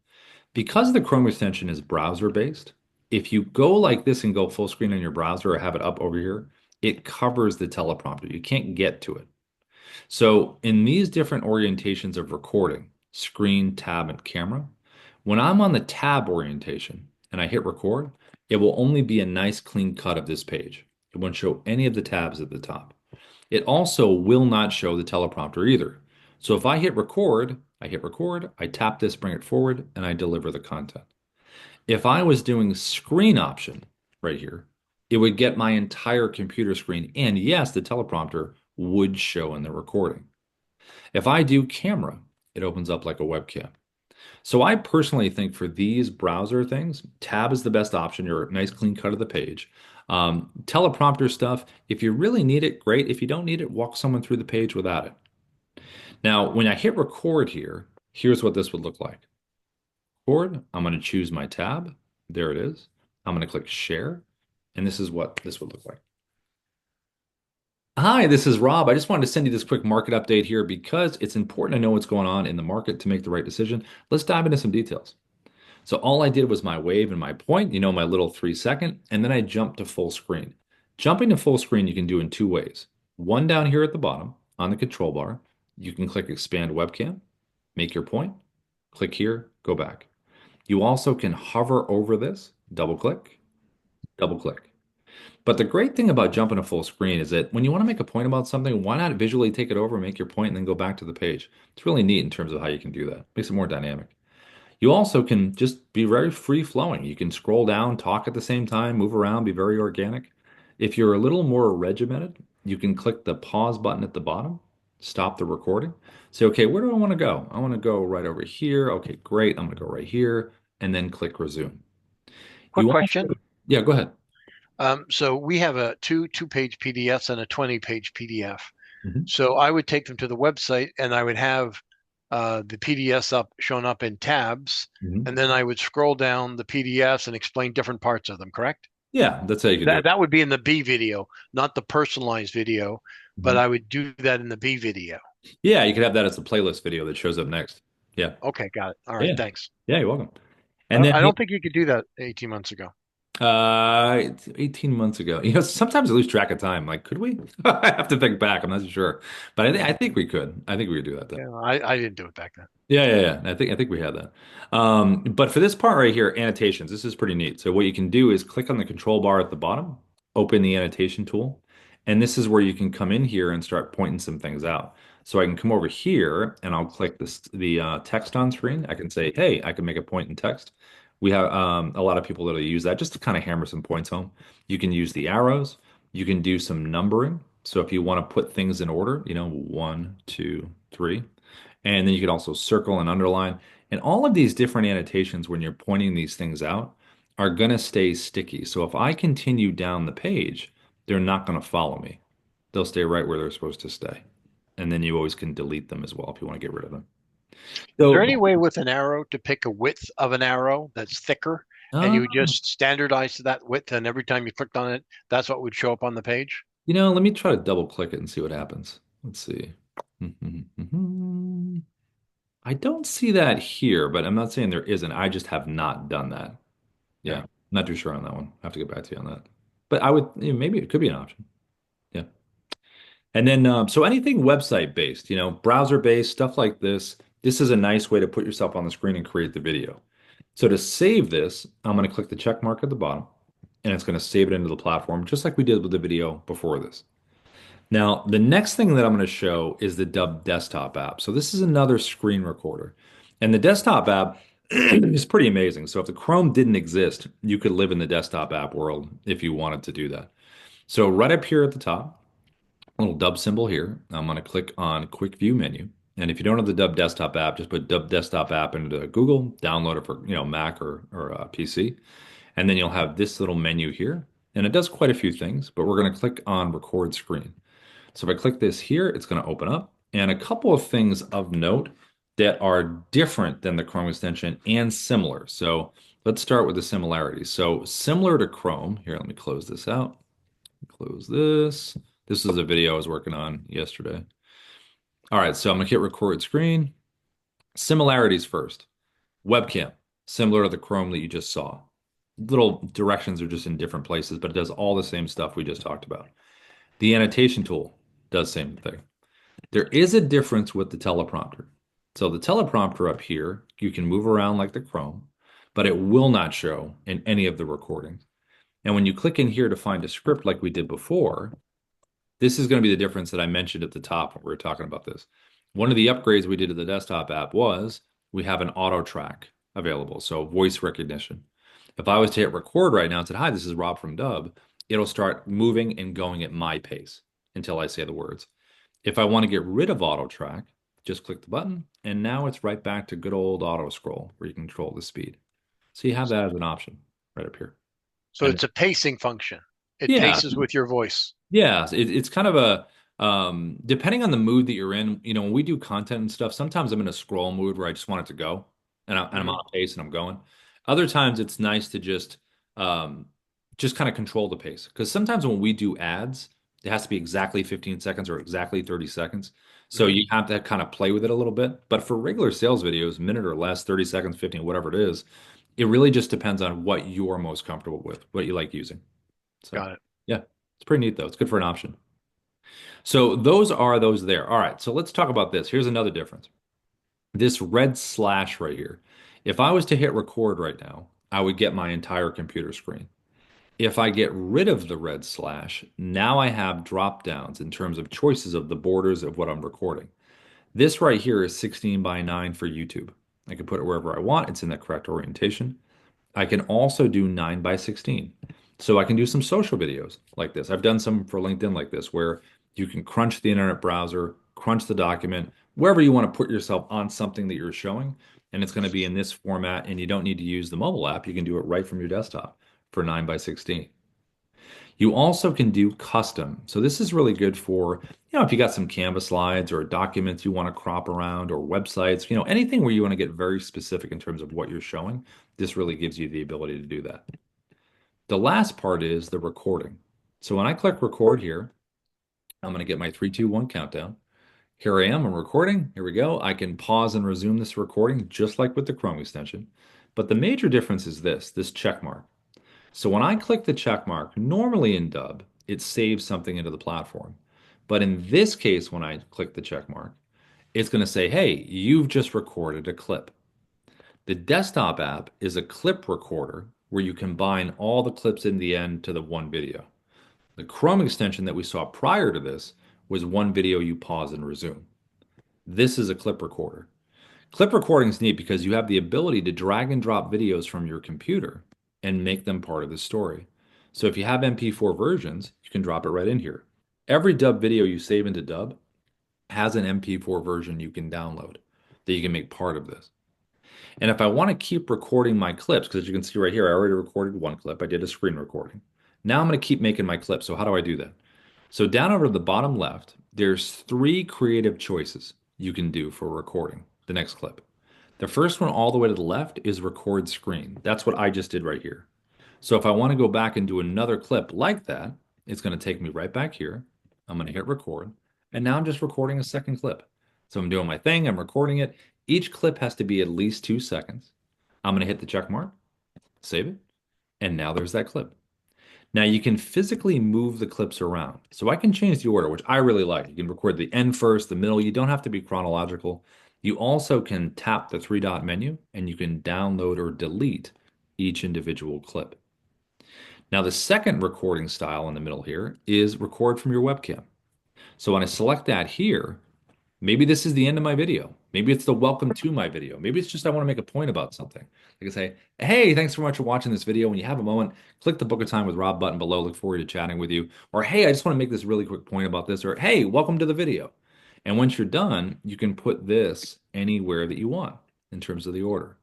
S1: Because the Chrome extension is browser-based, if you go like this and go full screen on your browser or have it up over here, it covers the teleprompter. You can't get to it. So in these different orientations of recording, screen, tab, and camera, when I'm on the tab orientation and I hit record, it will only be a nice clean cut of this page. It won't show any of the tabs at the top. It also will not show the teleprompter either. So if I hit record, I tap this, bring it forward, and I deliver the content. If I was doing screen option right here, it would get my entire computer screen. And yes, the teleprompter would show in the recording. If I do camera, it opens up like a webcam. So I personally think for these browser things, tab is the best option. You're a nice clean cut of the page. Teleprompter stuff, if you really need it, great. If you don't need it, walk someone through the page without it. Now, when I hit record here, here's what this would look like. Record, I'm going to choose my tab. There it is. I'm going to click share, and this is what this would look like. Hi, this is Rob. I just wanted to send you this quick market update here because it's important to know what's going on in the market to make the right decision. Let's dive into some details. So all I did was my wave and my point, my little 3 second, and then I jumped to full screen. Jumping to full screen you can do in two ways. One down here at the bottom on the control bar, you can click expand webcam, make your point, click here, go back. You also can hover over this, double click, double click. But the great thing about jumping to full screen is that when you want to make a point about something, why not visually take it over, make your point, and then go back to the page? It's really neat in terms of how you can do that. Makes it more dynamic. You also can just be very free flowing. You can scroll down, talk at the same time, move around, be very organic. If you're a little more regimented, you can click the pause button at the bottom, stop the recording. Say, okay, where do I want to go? I want to go right over here. Okay, great. I'm going to go right here and then click resume.
S2: Quick
S1: You
S2: question.
S1: also, yeah, go ahead.
S2: So we have a two-page PDFs and a 20-page PDF.
S1: Mhm.
S2: So I would take them to the website and I would have the PDFs shown up in tabs,
S1: Mhm.
S2: and then I would scroll down the PDFs and explain different parts of them, correct?
S1: Yeah, that's how you can do it.
S2: That would be in the B video, not the personalized video, but
S1: Mhm.
S2: I would do that in the B video.
S1: Yeah, you could have that as the playlist video that shows up next. Yeah.
S2: Okay, got it. All right,
S1: Yeah.
S2: thanks.
S1: Yeah, you're welcome. And then
S2: I don't think you could do that 18 months ago.
S1: it's 18 months ago. Sometimes I lose track of time. Like, could we? I have to think back. I'm not sure. But I think we could. I think we could do that then.
S2: Yeah, I didn't do it back then.
S1: Yeah. I think we had that. But for this part right here, annotations, this is pretty neat. So what you can do is click on the control bar at the bottom, open the annotation tool, and this is where you can come in here and start pointing some things out. So I can come over here and I'll click the text on screen. I can say, hey, I can make a point in text. We have a lot of people that will use that just to kind of hammer some points home. You can use the arrows. You can do some numbering. So if you want to put things in order, 1, 2, 3. And then you can also circle and underline. And all of these different annotations, when you're pointing these things out, are going to stay sticky. So if I continue down the page, they're not going to follow me. They'll stay right where they're supposed to stay. And then you always can delete them as well if you want to get rid of them.
S2: Is there
S1: So,
S2: any way with an arrow to pick a width of an arrow that's thicker, and you would
S1: um,
S2: just standardize to that width, and every time you clicked on it, that's what would show up on the page?
S1: let me try to double click it and see what happens. Let's see. I don't see that here, but I'm not saying there isn't. I just have not done that.
S2: Yeah.
S1: Yeah, not too sure on that one. I have to get back to you on that. But I would, maybe it could be an option. Yeah. And then, so anything website based, browser based, stuff like this, this is a nice way to put yourself on the screen and create the video. So to save this, I'm going to click the check mark at the bottom, and it's going to save it into the platform, just like we did with the video before this. Now, the next thing that I'm going to show is the Dub desktop app. So this is another screen recorder. And the desktop app is pretty amazing. So if the Chrome didn't exist, you could live in the desktop app world if you wanted to do that. So right up here at the top, a little Dub symbol here. I'm going to click on Quick View menu. And if you don't have the Dub desktop app, just put Dub desktop app into Google, download it for, Mac or PC. And then you'll have this little menu here. And it does quite a few things, but we're going to click on Record Screen. So if I click this here, it's going to open up. And a couple of things of note that are different than the Chrome extension and similar. So let's start with the similarities. So similar to Chrome, here, let me close this out. Close this. This is a video I was working on yesterday. All right, so I'm going to hit record screen. Similarities first. Webcam, similar to the Chrome that you just saw. Little directions are just in different places, but it does all the same stuff we just talked about. The annotation tool does the same thing. There is a difference with the teleprompter. So the teleprompter up here, you can move around like the Chrome, but it will not show in any of the recordings. And when you click in here to find a script like we did before, this is going to be the difference that I mentioned at the top when we were talking about this. One of the upgrades we did to the desktop app was we have an auto track available, so voice recognition. If I was to hit record right now and said, hi, this is Rob from Dubb, it'll start moving and going at my pace until I say the words. If I want to get rid of auto track, just click the button, and now it's right back to good old auto scroll where you can control the speed. So you have that as an option right up here.
S2: So
S1: And
S2: it's a pacing function. It
S1: yeah,
S2: paces with your voice.
S1: yeah, it's kind of a depending on the mood that you're in, when we do content and stuff, sometimes I'm in a scroll mood where I just want it to go and I'm
S2: Hmm.
S1: on a pace and I'm going. Other times it's nice to just kind of control the pace. Because sometimes when we do ads, it has to be exactly 15 seconds or exactly 30 seconds. So
S2: Hmm.
S1: you have to kind of play with it a little bit. But for regular sales videos, minute or less, 30 seconds, 15, whatever it is, it really just depends on what you're most comfortable with, what you like using. So
S2: Got it.
S1: yeah, it's pretty neat though. It's good for an option. So those are those there. All right, so let's talk about this. Here's another difference. This red slash right here. If I was to hit record right now, I would get my entire computer screen. If I get rid of the red slash, now I have drop downs in terms of choices of the borders of what I'm recording. This right here is 16 by 9 for YouTube. I can put it wherever I want. It's in the correct orientation. I can also do 9 by 16. So I can do some social videos like this. I've done some for LinkedIn like this where you can crunch the internet browser, crunch the document, wherever you want to put yourself on something that you're showing. And it's going to be in this format, and you don't need to use the mobile app. You can do it right from your desktop for 9 by 16. You also can do custom. So this is really good for, if you got some Canva slides or documents you want to crop around or websites, anything where you want to get very specific in terms of what you're showing. This really gives you the ability to do that. The last part is the recording. So when I click record here, I'm going to get my 3, 2, 1 countdown. Here I am, I'm recording. Here we go. I can pause and resume this recording just like with the Chrome extension. But the major difference is this check mark. So when I click the check mark, normally in Dub, it saves something into the platform. But in this case, when I click the check mark, it's going to say, hey, you've just recorded a clip. The desktop app is a clip recorder where you combine all the clips in the end to the one video. The Chrome extension that we saw prior to this was one video you pause and resume. This is a clip recorder. Clip recording is neat because you have the ability to drag and drop videos from your computer and make them part of the story. So if you have MP4 versions, you can drop it right in here. Every Dub video you save into Dub has an MP4 version you can download that you can make part of this. And if I want to keep recording my clips, because as you can see right here, I already recorded one clip. I did a screen recording. Now I'm going to keep making my clips. So how do I do that? So down over to the bottom left, there's 3 creative choices you can do for recording the next clip. The first one all the way to the left is record screen. That's what I just did right here. So if I want to go back and do another clip like that, it's going to take me right back here. I'm going to hit record. And now I'm just recording a second clip. So I'm doing my thing, I'm recording it. Each clip has to be at least 2 seconds. I'm going to hit the check mark, save it, and now there's that clip. Now you can physically move the clips around. So I can change the order, which I really like. You can record the end first, the middle. You don't have to be chronological. You also can tap the 3 dot menu and you can download or delete each individual clip. Now the second recording style in the middle here is record from your webcam. So when I select that here, maybe this is the end of my video. Maybe it's the welcome to my video. Maybe it's just I want to make a point about something. I can say, hey, thanks so much for watching this video. When you have a moment, click the book a time with Rob button below. Look forward to chatting with you. Or hey, I just want to make this really quick point about this. Or hey, welcome to the video. And once you're done, you can put this anywhere that you want in terms of the order.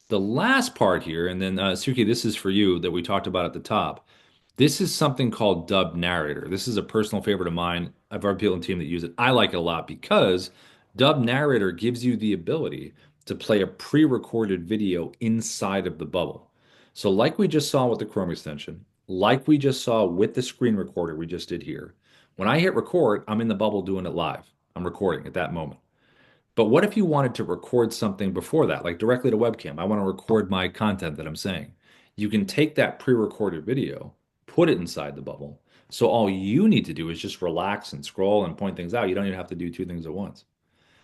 S1: The last part here, and then Suki, this is for you that we talked about at the top. This is something called Dub Narrator. This is a personal favorite of mine. I've already people on the team that use it. I like it a lot because Dub Narrator gives you the ability to play a pre-recorded video inside of the bubble. So like we just saw with the Chrome extension, like we just saw with the screen recorder we just did here, when I hit record, I'm in the bubble doing it live. I'm recording at that moment. But what if you wanted to record something before that, like directly to webcam? I want to record my content that I'm saying. You can take that pre-recorded video, put it inside the bubble. So all you need to do is just relax and scroll and point things out. You don't even have to do 2 things at once.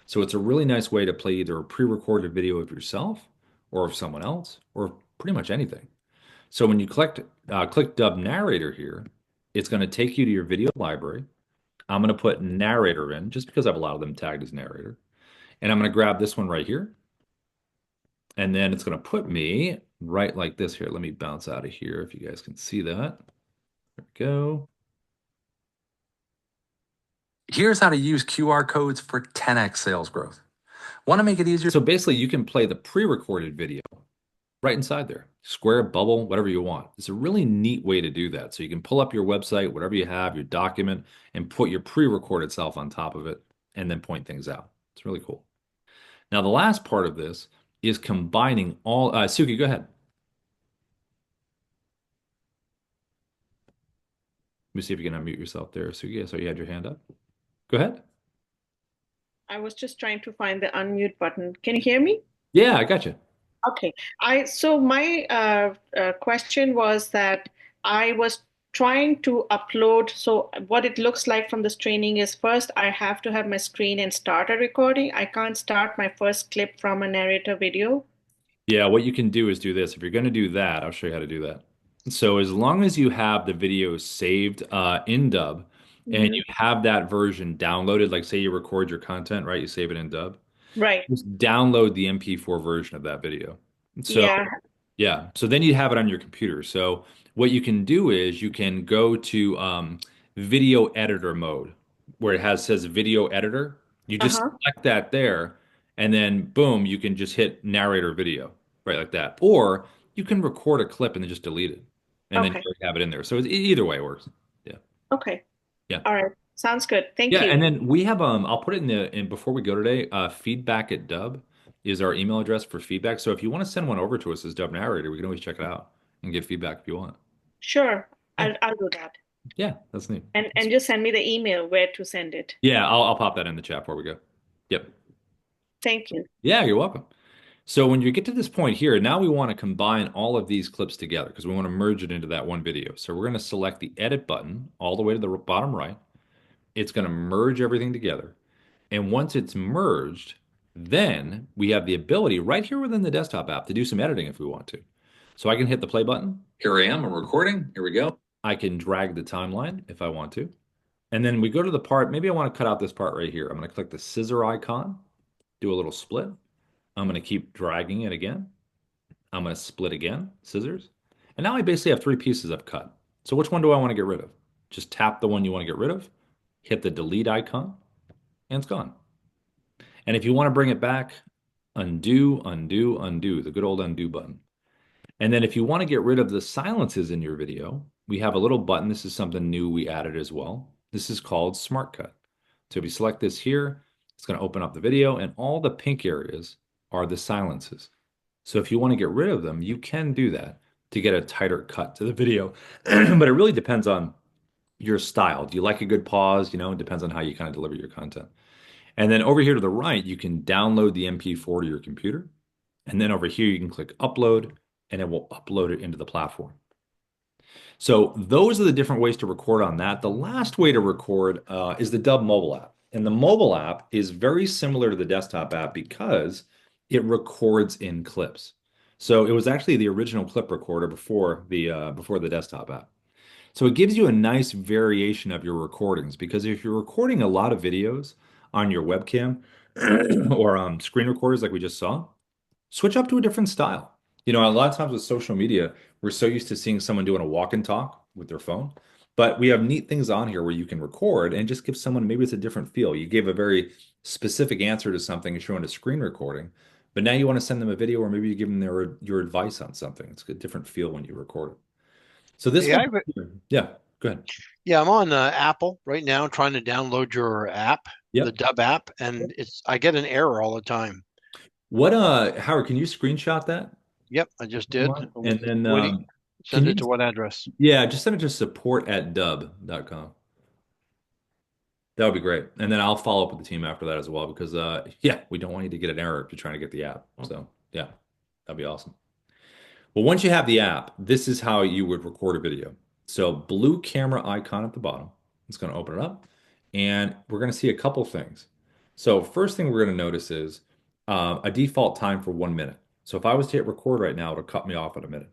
S1: So it's a really nice way to play either a pre-recorded video of yourself or of someone else or pretty much anything. So when you click Dub Narrator here, it's going to take you to your video library. I'm going to put narrator in just because I've allowed them tagged as narrator. And I'm going to grab this one right here. And then it's going to put me right like this here. Let me bounce out of here if you guys can see that. There we go. Here's how to use QR codes for 10x sales growth. Want to make it easier? So basically, you can play the pre-recorded video right inside there. Square, bubble, whatever you want. It's a really neat way to do that. So you can pull up your website, whatever you have, your document, and put your pre-recorded self on top of it and then point things out. It's really cool. Now, the last part of this is combining all, Suki, go ahead. Let me see if you can unmute yourself there, Suki. So you had your hand up. Go ahead.
S5: I was just trying to find the unmute button. Can you hear me?
S1: Yeah, I got you.
S5: Okay. So my question was that I was trying to upload. So what it looks like from this training is first I have to have my screen and start a recording. I can't start my first clip from a narrator video.
S1: Yeah, what you can do is do this. If you're going to do that, I'll show you how to do that. So as long as you have the video saved in Dub and
S5: Mhm.
S1: you have that version downloaded, like say you record your content, right? You save it in Dub.
S5: Right.
S1: Just download the MP4 version of that video. So
S5: Yeah.
S1: yeah, so then you have it on your computer. So what you can do is you can go to video editor mode where it has says video editor. You just
S5: Uh-huh.
S1: select that there, and then boom, you can just hit narrator video, right like that. Or you can record a clip and then just delete it, and then
S5: Okay.
S1: you have it in there. So either way works. Yeah,
S5: Okay.
S1: yeah.
S5: All right. Sounds good. Thank
S1: Yeah,
S5: you.
S1: and then we have I'll put it in the in before we go today, feedback at Dub is our email address for feedback. So if you want to send one over to us as Dub Narrator, we can always check it out and give feedback if you want.
S5: Sure.
S1: Yeah,
S5: I'll do that.
S1: yeah, that's neat.
S5: And just send me the email where to send it.
S1: Yeah, I'll pop that in the chat before we go. Yep.
S5: Thank you.
S1: Yeah, you're welcome. So when you get to this point here, now we want to combine all of these clips together because we want to merge it into that one video. So we're going to select the edit button all the way to the bottom right. It's going to merge everything together. And once it's merged, then we have the ability right here within the desktop app to do some editing if we want to. So I can hit the play button. Here I am, I'm recording. Here we go. I can drag the timeline if I want to. And then we go to the part, maybe I want to cut out this part right here. I'm going to click the scissor icon, do a little split. I'm going to keep dragging it again. I'm going to split again, scissors. And now I basically have three pieces I've cut. So which one do I want to get rid of? Just tap the one you want to get rid of, hit the delete icon, and it's gone. And if you want to bring it back, undo, undo, undo, the good old undo button. And then if you want to get rid of the silences in your video, we have a little button. This is something new we added as well. This is called Smart Cut. So if you select this here, it's going to open up the video and all the pink areas are the silences. So if you want to get rid of them, you can do that to get a tighter cut to the video. But it really depends on your style. Do you like a good pause? It depends on how you kind of deliver your content. And then over here to the right, you can download the MP4 to your computer. And then over here, you can click upload and it will upload it into the platform. So those are the different ways to record on that. The last way to record is the Dub mobile app. And the mobile app is very similar to the desktop app because it records in clips. So it was actually the original clip recorder before the desktop app. So it gives you a nice variation of your recordings because if you're recording a lot of videos on your webcam or screen recorders like we just saw, switch up to a different style. A lot of times with social media, we're so used to seeing someone doing a walk and talk with their phone, but we have neat things on here where you can record and just give someone, maybe it's a different feel. You gave a very specific answer to something showing a screen recording, but now you want to send them a video or maybe you give them your advice on something. It's a different feel when you record it. So this
S2: Yeah,
S1: one, yeah, go ahead.
S2: yeah, I'm on Apple right now trying to download your app, the
S1: Yep.
S2: Dub app, and I get an error all the time.
S1: What, Howard, can you screenshot that?
S2: Yep, I just did.
S1: And then
S2: Waiting.
S1: can
S2: Send
S1: you
S2: it to what address?
S1: yeah, just send it to support@dub.com. That would be great. And then I'll follow up with the team after that as well because yeah, we don't want you to get an error if you're trying to get the app. So yeah, that'd be awesome. Well, once you have the app, this is how you would record a video. So blue camera icon at the bottom. It's going to open it up and we're going to see a couple things. So first thing we're going to notice is a default time for 1 minute. So if I was to hit record right now, it'll cut me off at a minute.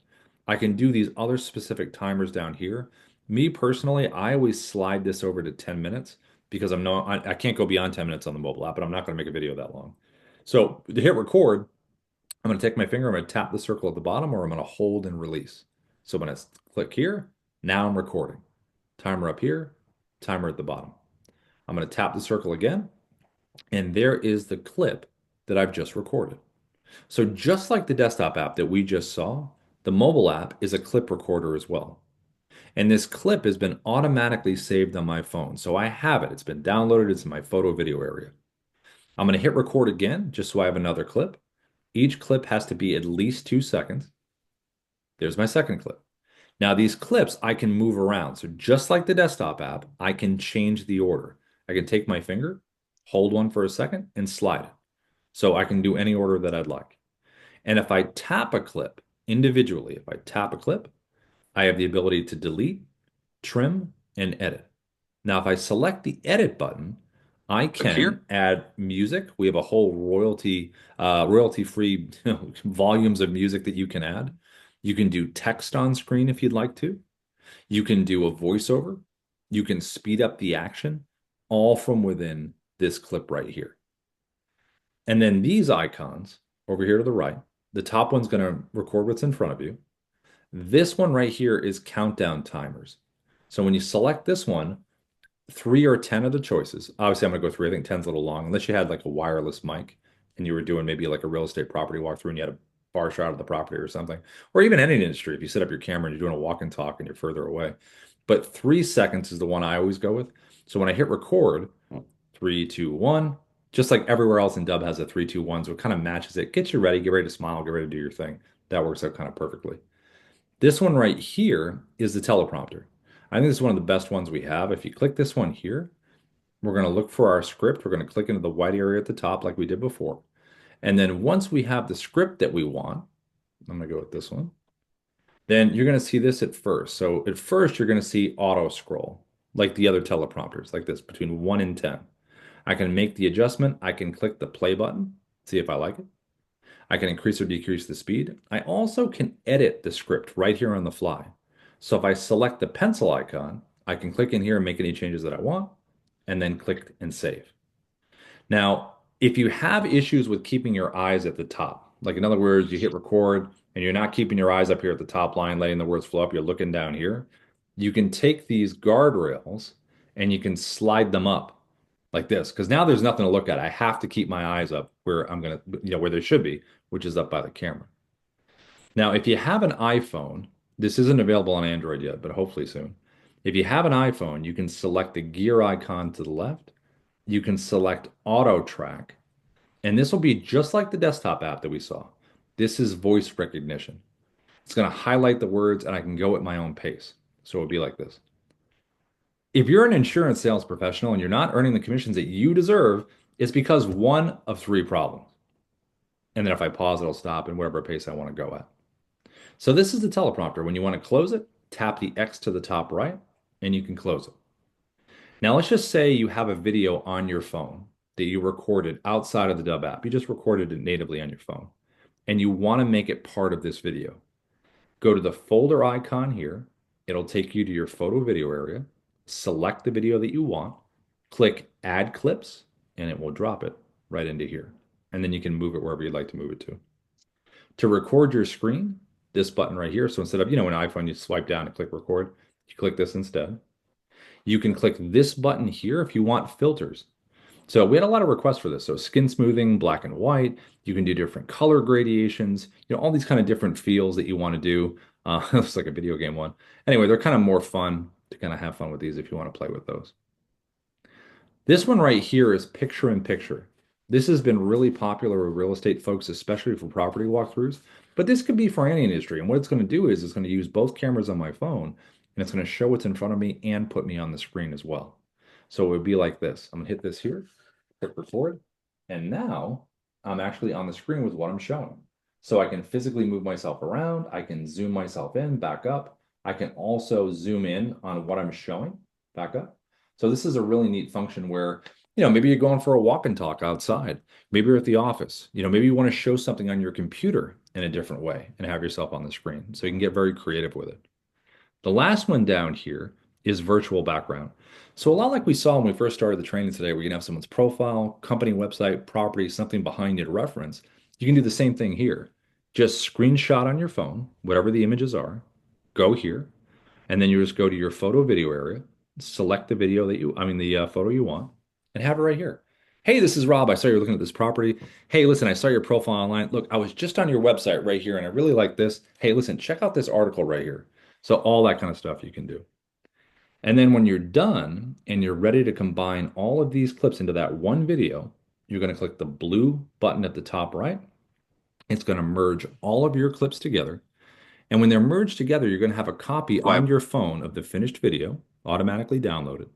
S1: I can do these other specific timers down here. Me personally, I always slide this over to 10 minutes because I can't go beyond 10 minutes on the mobile app, but I'm not going to make a video that long. So to hit record, I'm going to take my finger, I'm going to tap the circle at the bottom, or I'm going to hold and release. So when I click here, now I'm recording. Timer up here, timer at the bottom. I'm going to tap the circle again, and there is the clip that I've just recorded. So just like the desktop app that we just saw, the mobile app is a clip recorder as well. And this clip has been automatically saved on my phone. So I have it. It's been downloaded. It's in my photo video area. I'm going to hit record again just so I have another clip. Each clip has to be at least 2 seconds. There's my second clip. Now these clips I can move around. So just like the desktop app, I can change the order. I can take my finger, hold one for a second, and slide it. So I can do any order that I'd like. And if I tap a clip individually, if I tap a clip, I have the ability to delete, trim, and edit. Now, if I select the edit button, I can add music. We have a whole royalty-free volumes of music that you can add. You can do text on screen if you'd like to. You can do a voiceover. You can speed up the action, all from within this clip right here. And then these icons over here to the right, the top one's going to record what's in front of you. This one right here is countdown timers. So when you select this one, 3 or 10 of the choices. Obviously, I'm going to go through. I think 10's a little long, unless you had like a wireless mic and you were doing maybe like a real estate property walkthrough and you had a bar shot of the property or something, or even any industry. If you set up your camera and you're doing a walk and talk and you're further away. But 3 seconds is the one I always go with. So when I hit record, 3, 2, 1, just like everywhere else in Dub has a 3, 2, 1, so it kind of matches it. Get you ready, get ready to smile, get ready to do your thing. That works out kind of perfectly. This one right here is the teleprompter. I think this is one of the best ones we have. If you click this one here, we're going to look for our script. We're going to click into the white area at the top like we did before. And then once we have the script that we want, I'm going to go with this one, then you're going to see this at first. So at first, you're going to see auto scroll like the other teleprompters, like this, between 1 and 10. I can make the adjustment. I can click the play button, see if I like it. I can increase or decrease the speed. I also can edit the script right here on the fly. So if I select the pencil icon, I can click in here and make any changes that I want, and then click and save. Now, if you have issues with keeping your eyes at the top, like in other words, you hit record and you're not keeping your eyes up here at the top line, letting the words flow up, you're looking down here, you can take these guardrails and you can slide them up like this, because now there's nothing to look at. I have to keep my eyes up where I'm going to, where they should be, which is up by the camera. Now, if you have an iPhone, this isn't available on Android yet, but hopefully soon. If you have an iPhone, you can select the gear icon to the left. You can select auto track, and this will be just like the desktop app that we saw. This is voice recognition. It's going to highlight the words, and I can go at my own pace. So it'll be like this. If you're an insurance sales professional and you're not earning the commissions that you deserve, it's because one of 3 problems. And then if I pause, it'll stop in whatever pace I want to go at. So this is the teleprompter. When you want to close it, tap the X to the top right, and you can close it. Now let's just say you have a video on your phone that you recorded outside of the Dub app. You just recorded it natively on your phone, and you want to make it part of this video. Go to the folder icon here. It'll take you to your photo video area. Select the video that you want, click Add Clips, and it will drop it right into here. And then you can move it wherever you'd like to move it to. To record your screen, this button right here. So instead of, an iPhone, you swipe down and click record, you click this instead. You can click this button here if you want filters. So we had a lot of requests for this. So skin smoothing, black and white. You can do different color gradations, all these kind of different feels that you want to do. It's like a video game one. Anyway, they're kind of more fun to kind of have fun with these if you want to play with those. This one right here is picture in picture. This has been really popular with real estate folks, especially for property walkthroughs, but this could be for any industry. And what it's going to do is it's going to use both cameras on my phone, and it's going to show what's in front of me and put me on the screen as well. So it would be like this. I'm going to hit this here, click record, and now I'm actually on the screen with what I'm showing. So I can physically move myself around. I can zoom myself in, back up. I can also zoom in on what I'm showing, back up. So this is a really neat function where, maybe you're going for a walk and talk outside. Maybe you're at the office. Maybe you want to show something on your computer in a different way and have yourself on the screen. So you can get very creative with it. The last one down here is virtual background. So a lot like we saw when we first started the training today, where you can have someone's profile, company website, property, something behind you to reference. You can do the same thing here. Just screenshot on your phone, whatever the images are, go here, and then you just go to your photo video area, select the video that the photo you want, and have it right here. Hey, this is Rob. I saw you're looking at this property. Hey, listen, I saw your profile online. Look, I was just on your website right here and I really like this. Hey, listen, check out this article right here. So all that kind of stuff you can do. And then when you're done and you're ready to combine all of these clips into that one video, you're going to click the blue button at the top right. It's going to merge all of your clips together. And when they're merged together, you're going to have a copy on your phone of the finished video automatically downloaded.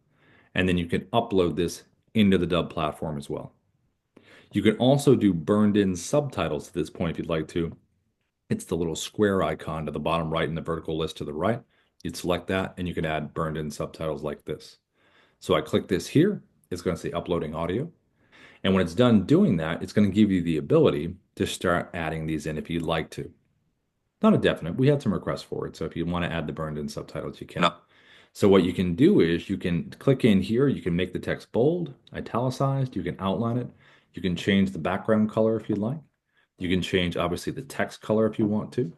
S1: And then you can upload this into the Dub platform as well. You can also do burned in subtitles at this point if you'd like to. It's the little square icon to the bottom right in the vertical list to the right. You'd select that and you can add burned in subtitles like this. So I click this here. It's going to say uploading audio. And when it's done doing that, it's going to give you the ability to start adding these in if you'd like to. Not a definite. We had some requests for it. So if you want to add the burned in subtitles, you can. No. So what you can do is you can click in here. You can make the text bold, italicized. You can outline it. You can change the background color if you'd like. You can change, obviously, the text color if you want to.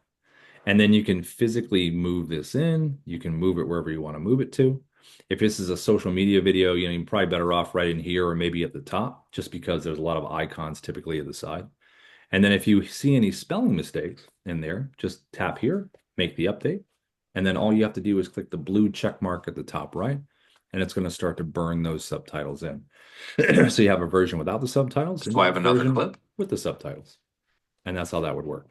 S1: And then you can physically move this in. You can move it wherever you want to move it to. If this is a social media video, you're probably better off right in here or maybe at the top, just because there's a lot of icons typically at the side. And then if you see any spelling mistakes in there, just tap here, make the update. And then all you have to do is click the blue check mark at the top right, and it's going to start to burn those subtitles in. So you have a version without the subtitles.
S6: So I have another clip
S1: with the subtitles. And that's how that would work.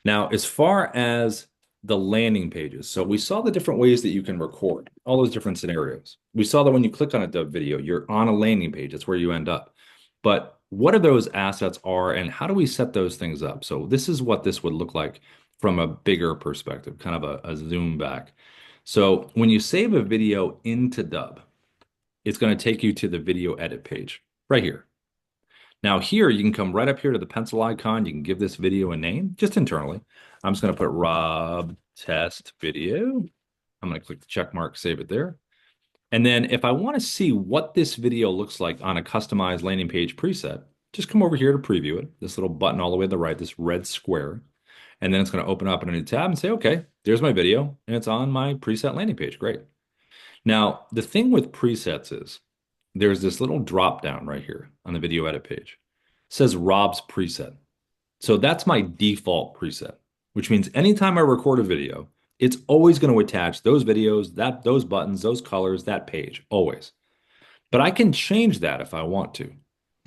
S1: Now, as far as the landing pages, so we saw the different ways that you can record, all those different scenarios. We saw that when you click on a Dub video, you're on a landing page. That's where you end up. But what are those assets are and how do we set those things up? So this is what this would look like from a bigger perspective, kind of a zoom back. So when you save a video into Dub, it's going to take you to the video edit page right here. Now here, you can come right up here to the pencil icon. You can give this video a name, just internally. I'm just going to put Rob Test Video. I'm going to click the check mark, save it there. And then if I want to see what this video looks like on a customized landing page preset, just come over here to preview it. This little button all the way to the right, this red square. And then it's going to open up in a new tab and say, okay, there's my video. And it's on my preset landing page. Great. Now, the thing with presets is, there's this little drop down right here on the video edit page. It says Rob's preset. So that's my default preset, which means anytime I record a video, it's always going to attach those videos, those buttons, those colors, that page, always. But I can change that if I want to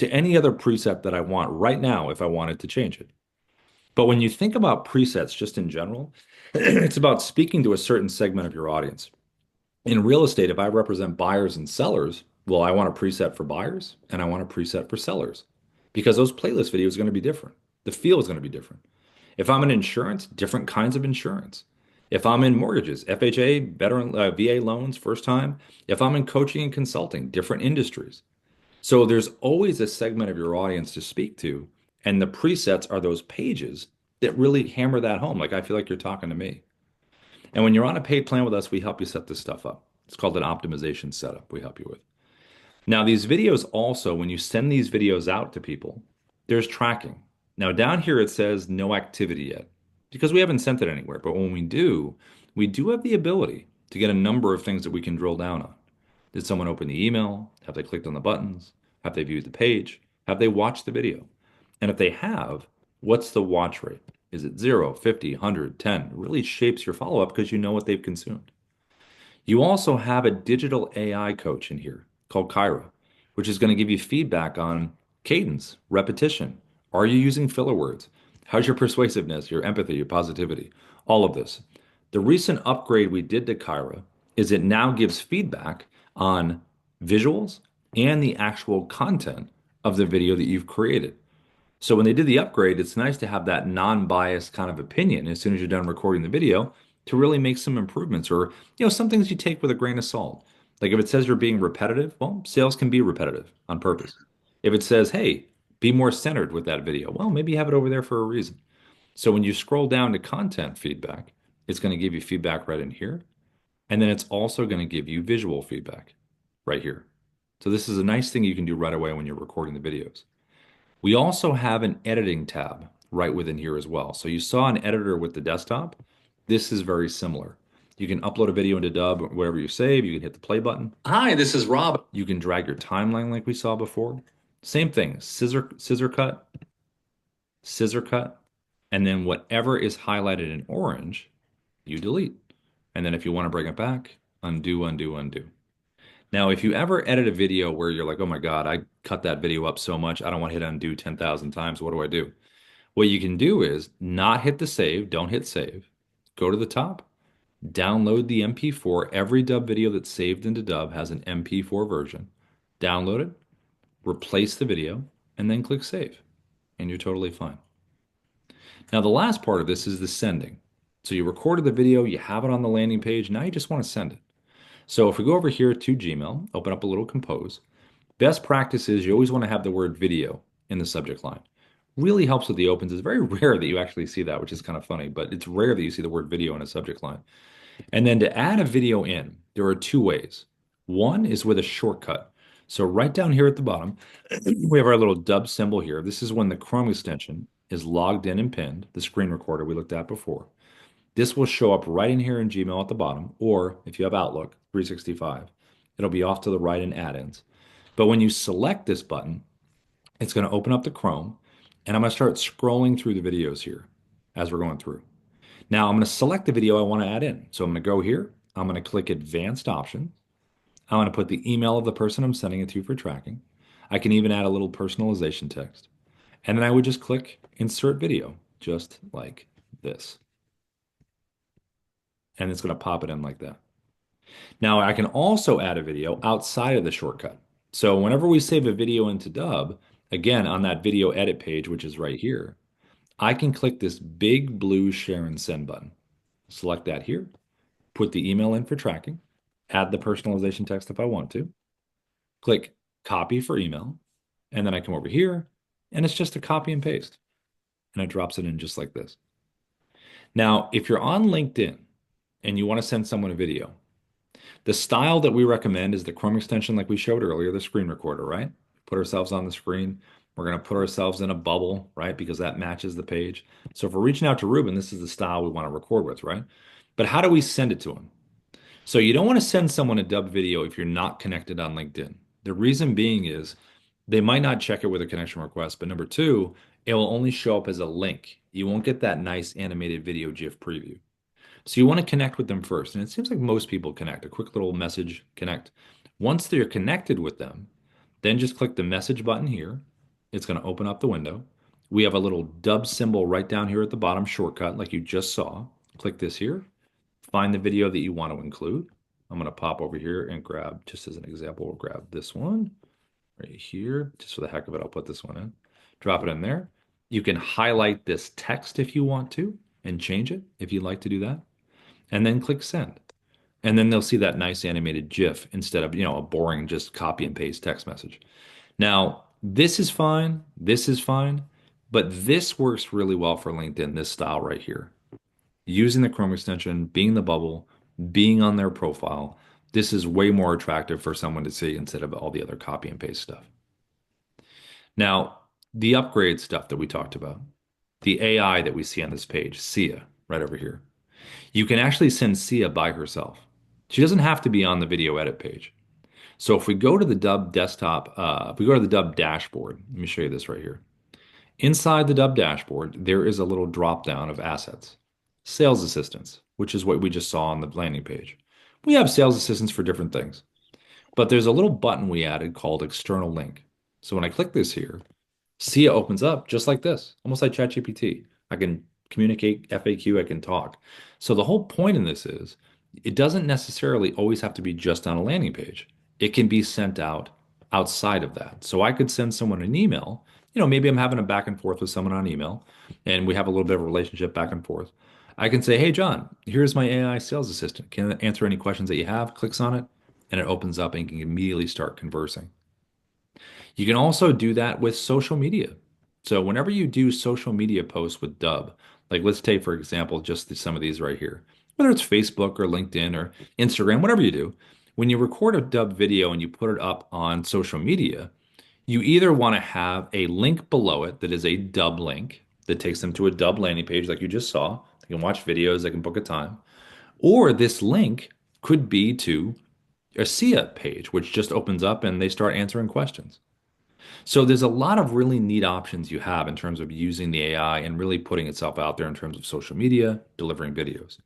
S1: any other preset that I want right now if I wanted to change it. But when you think about presets just in general, it's about speaking to a certain segment of your audience. In real estate, if I represent buyers and sellers, well, I want a preset for buyers and I want a preset for sellers because those playlist videos are going to be different. The feel is going to be different. If I'm in insurance, different kinds of insurance. If I'm in mortgages, FHA, veteran, VA loans, first time. If I'm in coaching and consulting, different industries. So there's always a segment of your audience to speak to. And the presets are those pages that really hammer that home. Like I feel like you're talking to me. And when you're on a paid plan with us, we help you set this stuff up. It's called an optimization setup we help you with. Now, these videos also, when you send these videos out to people, there's tracking. Now, down here it says no activity yet because we haven't sent it anywhere. But when we do have the ability to get a number of things that we can drill down on. Did someone open the email? Have they clicked on the buttons? Have they viewed the page? Have they watched the video? And if they have, what's the watch rate? Is it 0, 50, 100, 10? It really shapes your follow-up because you know what they've consumed. You also have a digital AI coach in here called Kyra, which is going to give you feedback on cadence, repetition. Are you using filler words? How's your persuasiveness, your empathy, your positivity? All of this. The recent upgrade we did to Kyra is it now gives feedback on visuals and the actual content of the video that you've created. So when they did the upgrade, it's nice to have that non-biased kind of opinion as soon as you're done recording the video to really make some improvements or, some things you take with a grain of salt. Like if it says you're being repetitive, well, sales can be repetitive on purpose. If it says, hey, be more centered with that video, well, maybe you have it over there for a reason. So when you scroll down to content feedback, it's going to give you feedback right in here. And then it's also going to give you visual feedback right here. So this is a nice thing you can do right away when you're recording the videos. We also have an editing tab right within here as well. So you saw an editor with the desktop. This is very similar. You can upload a video into Dub wherever you save. You can hit the play button. Hi, this is Rob. You can drag your timeline like we saw before. Same thing, scissor cut, and then whatever is highlighted in orange, you delete. And then if you want to bring it back, undo, undo, undo. Now, if you ever edit a video where you're like, oh my God, I cut that video up so much, I don't want to hit undo 10,000 times. What do I do? What you can do is not hit the save, don't hit save. Go to the top, download the MP4. Every Dub video that's saved into Dub has an MP4 version. Download it, replace the video, and then click save. And you're totally fine. Now, the last part of this is the sending. So you recorded the video, you have it on the landing page, now you just want to send it. So if we go over here to Gmail, open up a little compose, best practice is you always want to have the word video in the subject line. Really helps with the opens. It's very rare that you actually see that, which is kind of funny, but it's rare that you see the word video in a subject line. And then to add a video in, there are two ways. One is with a shortcut. So right down here at the bottom, we have our little Dub symbol here. This is when the Chrome extension is logged in and pinned, the screen recorder we looked at before. This will show up right in here in Gmail at the bottom, or if you have Outlook 365, it'll be off to the right in add-ins. But when you select this button, it's going to open up the Chrome, and I'm going to start scrolling through the videos here as we're going through. Now I'm going to select the video I want to add in. So I'm going to go here. I'm going to click Advanced Options. I'm going to put the email of the person I'm sending it to for tracking. I can even add a little personalization text. And then I would just click Insert Video, just like this. And it's going to pop it in like that. Now I can also add a video outside of the shortcut. So whenever we save a video into Dub, again, on that video edit page, which is right here, I can click this big blue share and send button. Select that here, put the email in for tracking, add the personalization text if I want to, click copy for email, and then I come over here, and it's just a copy and paste. And it drops it in just like this. Now, if you're on LinkedIn and you want to send someone a video, the style that we recommend is the Chrome extension like we showed earlier, the screen recorder, right? Put ourselves on the screen. We're going to put ourselves in a bubble, right? Because that matches the page. So if we're reaching out to Ruben, this is the style we want to record with, right? But how do we send it to him? So you don't want to send someone a Dub video if you're not connected on LinkedIn. The reason being is they might not check it with a connection request, but number two, it will only show up as a link. You won't get that nice animated video GIF preview. So you want to connect with them first. And it seems like most people connect, a quick little message connect. Once they're connected with them, then just click the message button here. It's going to open up the window. We have a little Dub symbol right down here at the bottom shortcut like you just saw. Click this here. Find the video that you want to include. I'm going to pop over here and grab, just as an example, we'll grab this one right here. Just for the heck of it, I'll put this one in. Drop it in there. You can highlight this text if you want to and change it if you'd like to do that. And then click send. And then they'll see that nice animated GIF instead of, a boring just copy and paste text message. Now, this is fine, but this works really well for LinkedIn, this style right here. Using the Chrome extension, being the bubble, being on their profile, this is way more attractive for someone to see instead of all the other copy and paste stuff. Now, the upgrade stuff that we talked about, the AI that we see on this page, Sia, right over here. You can actually send Sia by herself. She doesn't have to be on the video edit page. So if we go to the Dub desktop, if we go to the Dub dashboard, let me show you this right here. Inside the Dub dashboard, there is a little drop down of assets. Sales assistants, which is what we just saw on the landing page. We have sales assistants for different things, but there's a little button we added called external link. So when I click this here, Sia opens up just like this, almost like ChatGPT. I can communicate FAQ, I can talk. So the whole point in this is it doesn't necessarily always have to be just on a landing page. It can be sent out outside of that. So I could send someone an email, maybe I'm having a back and forth with someone on email and we have a little bit of a relationship back and forth. I can say, hey, John, here's my AI sales assistant. Can I answer any questions that you have? Clicks on it and it opens up and you can immediately start conversing. You can also do that with social media. So whenever you do social media posts with Dub, like let's take, for example, just some of these right here, whether it's Facebook or LinkedIn or Instagram, whatever you do, when you record a Dub video and you put it up on social media, you either want to have a link below it that is a Dub link that takes them to a Dub landing page like you just saw. They can watch videos, they can book a time. Or this link could be to a SIA page, which just opens up and they start answering questions. So there's a lot of really neat options you have in terms of using the AI and really putting itself out there in terms of social media, delivering videos.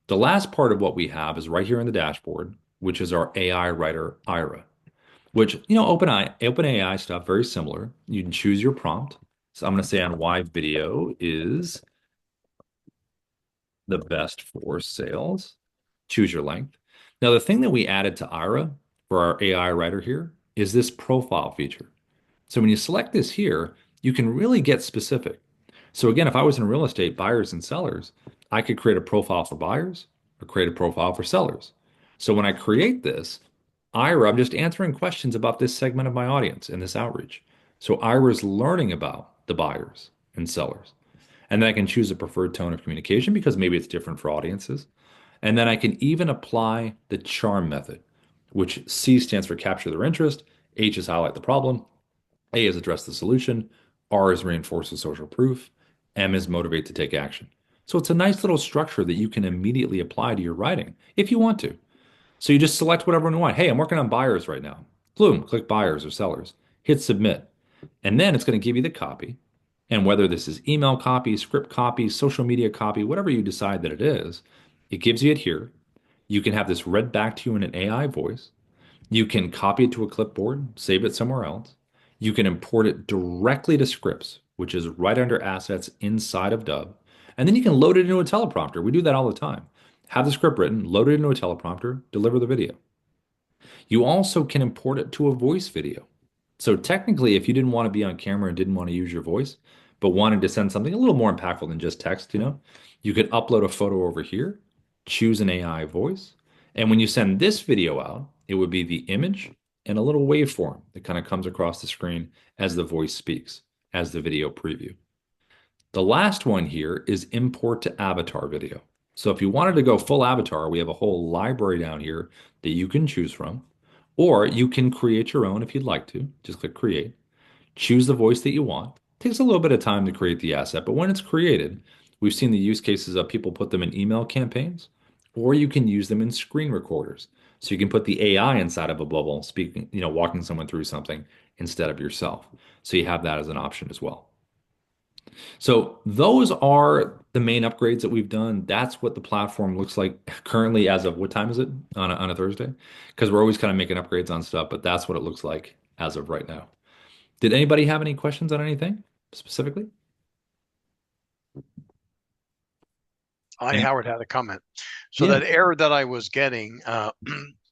S1: The last part of what we have is right here in the dashboard, which is our AI writer, Ira, which, OpenAI stuff, very similar. You can choose your prompt. So I'm going to say on why video is the best for sales. Choose your length. Now, the thing that we added to Ira for our AI writer here is this profile feature. So when you select this here, you can really get specific. So again, if I was in real estate, buyers and sellers, I could create a profile for buyers or create a profile for sellers. So when I create this, Ira, I'm just answering questions about this segment of my audience in this outreach. So Ira's learning about the buyers and sellers. And then I can choose a preferred tone of communication because maybe it's different for audiences. And then I can even apply the charm method, which C stands for capture their interest, H is highlight the problem, A is address the solution, R is reinforce the social proof, M is motivate to take action. So it's a nice little structure that you can immediately apply to your writing if you want to. So you just select whatever you want. Hey, I'm working on buyers right now. Boom, click buyers or sellers. Hit submit. And then it's going to give you the copy. And whether this is email copy, script copy, social media copy, whatever you decide that it is, it gives you it here. You can have this read back to you in an AI voice. You can copy it to a clipboard, save it somewhere else. You can import it directly to scripts, which is right under assets inside of Dubb. And then you can load it into a teleprompter. We do that all the time. Have the script written, load it into a teleprompter, deliver the video. You also can import it to a voice video. So technically, if you didn't want to be on camera and didn't want to use your voice, but wanted to send something a little more impactful than just text, you could upload a photo over here, choose an AI voice, and when you send this video out, it would be the image and a little waveform that kind of comes across the screen as the voice speaks, as the video preview. The last one here is import to avatar video. So if you wanted to go full avatar, we have a whole library down here that you can choose from, or you can create your own if you'd like to. Just click create, choose the voice that you want. It takes a little bit of time to create the asset, but when it's created, we've seen the use cases of people put them in email campaigns, or you can use them in screen recorders. So you can put the AI inside of a bubble, speaking, walking someone through something instead of yourself. So you have that as an option as well. So those are the main upgrades that we've done. That's what the platform looks like currently as of what time is it on a Thursday? Because we're always kind of making upgrades on stuff, but that's what it looks like as of right now. Did anybody have any questions on anything specifically?
S2: Howard had a comment. So
S1: Yeah.
S2: that error that I was getting,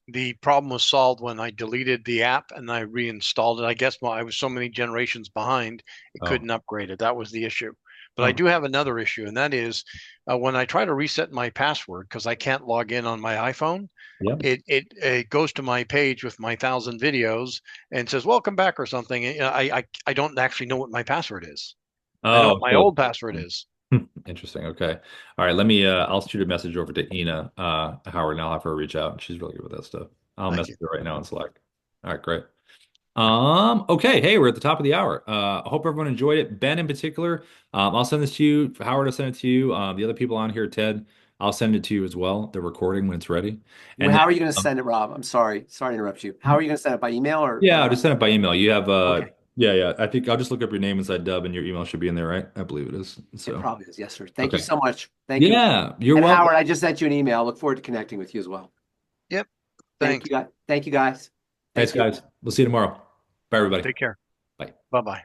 S2: the problem was solved when I deleted the app and I reinstalled it. I guess I was so many generations behind, it couldn't upgrade it. That was the issue. But I do have another issue, and that is when I try to reset my password, because I can't log in on my iPhone, it goes to my page with my 1,000 videos and says, welcome back or something. I don't actually know what my password is. I know what my old password is.
S1: Interesting. Okay. All right. I'll shoot a message over to Ina, Howard, and I'll have her reach out. She's really good with that stuff. I'll message her right now in Slack. All right, great. Okay. Hey, we're at the top of the hour. I hope everyone enjoyed it. Ben in particular, I'll send this to you. Howard, I'll send it to you. The other people on here, Ted, I'll send it to you as well. The recording when it's ready. And
S3: how are you going to send it, Rob? I'm sorry. Sorry to interrupt you. How are you going to send it, by email or?
S1: Yeah, I'll just send it by email. You have,
S3: Okay.
S1: yeah. I think I'll just look up your name inside Dubb and your email should be in there, right? I believe it is. So
S3: It probably is. Yes, sir. Thank
S1: okay.
S3: you so much. Thank you.
S1: Yeah, you're
S3: And
S1: welcome.
S3: Howard, I just sent you an email. I look forward to connecting with you as well.
S2: Yep.
S3: Thank you, guys. Thank you, guys.
S1: Thanks, guys. We'll see you tomorrow. Bye, everybody.
S2: Take care.
S1: Bye.
S2: Bye-bye.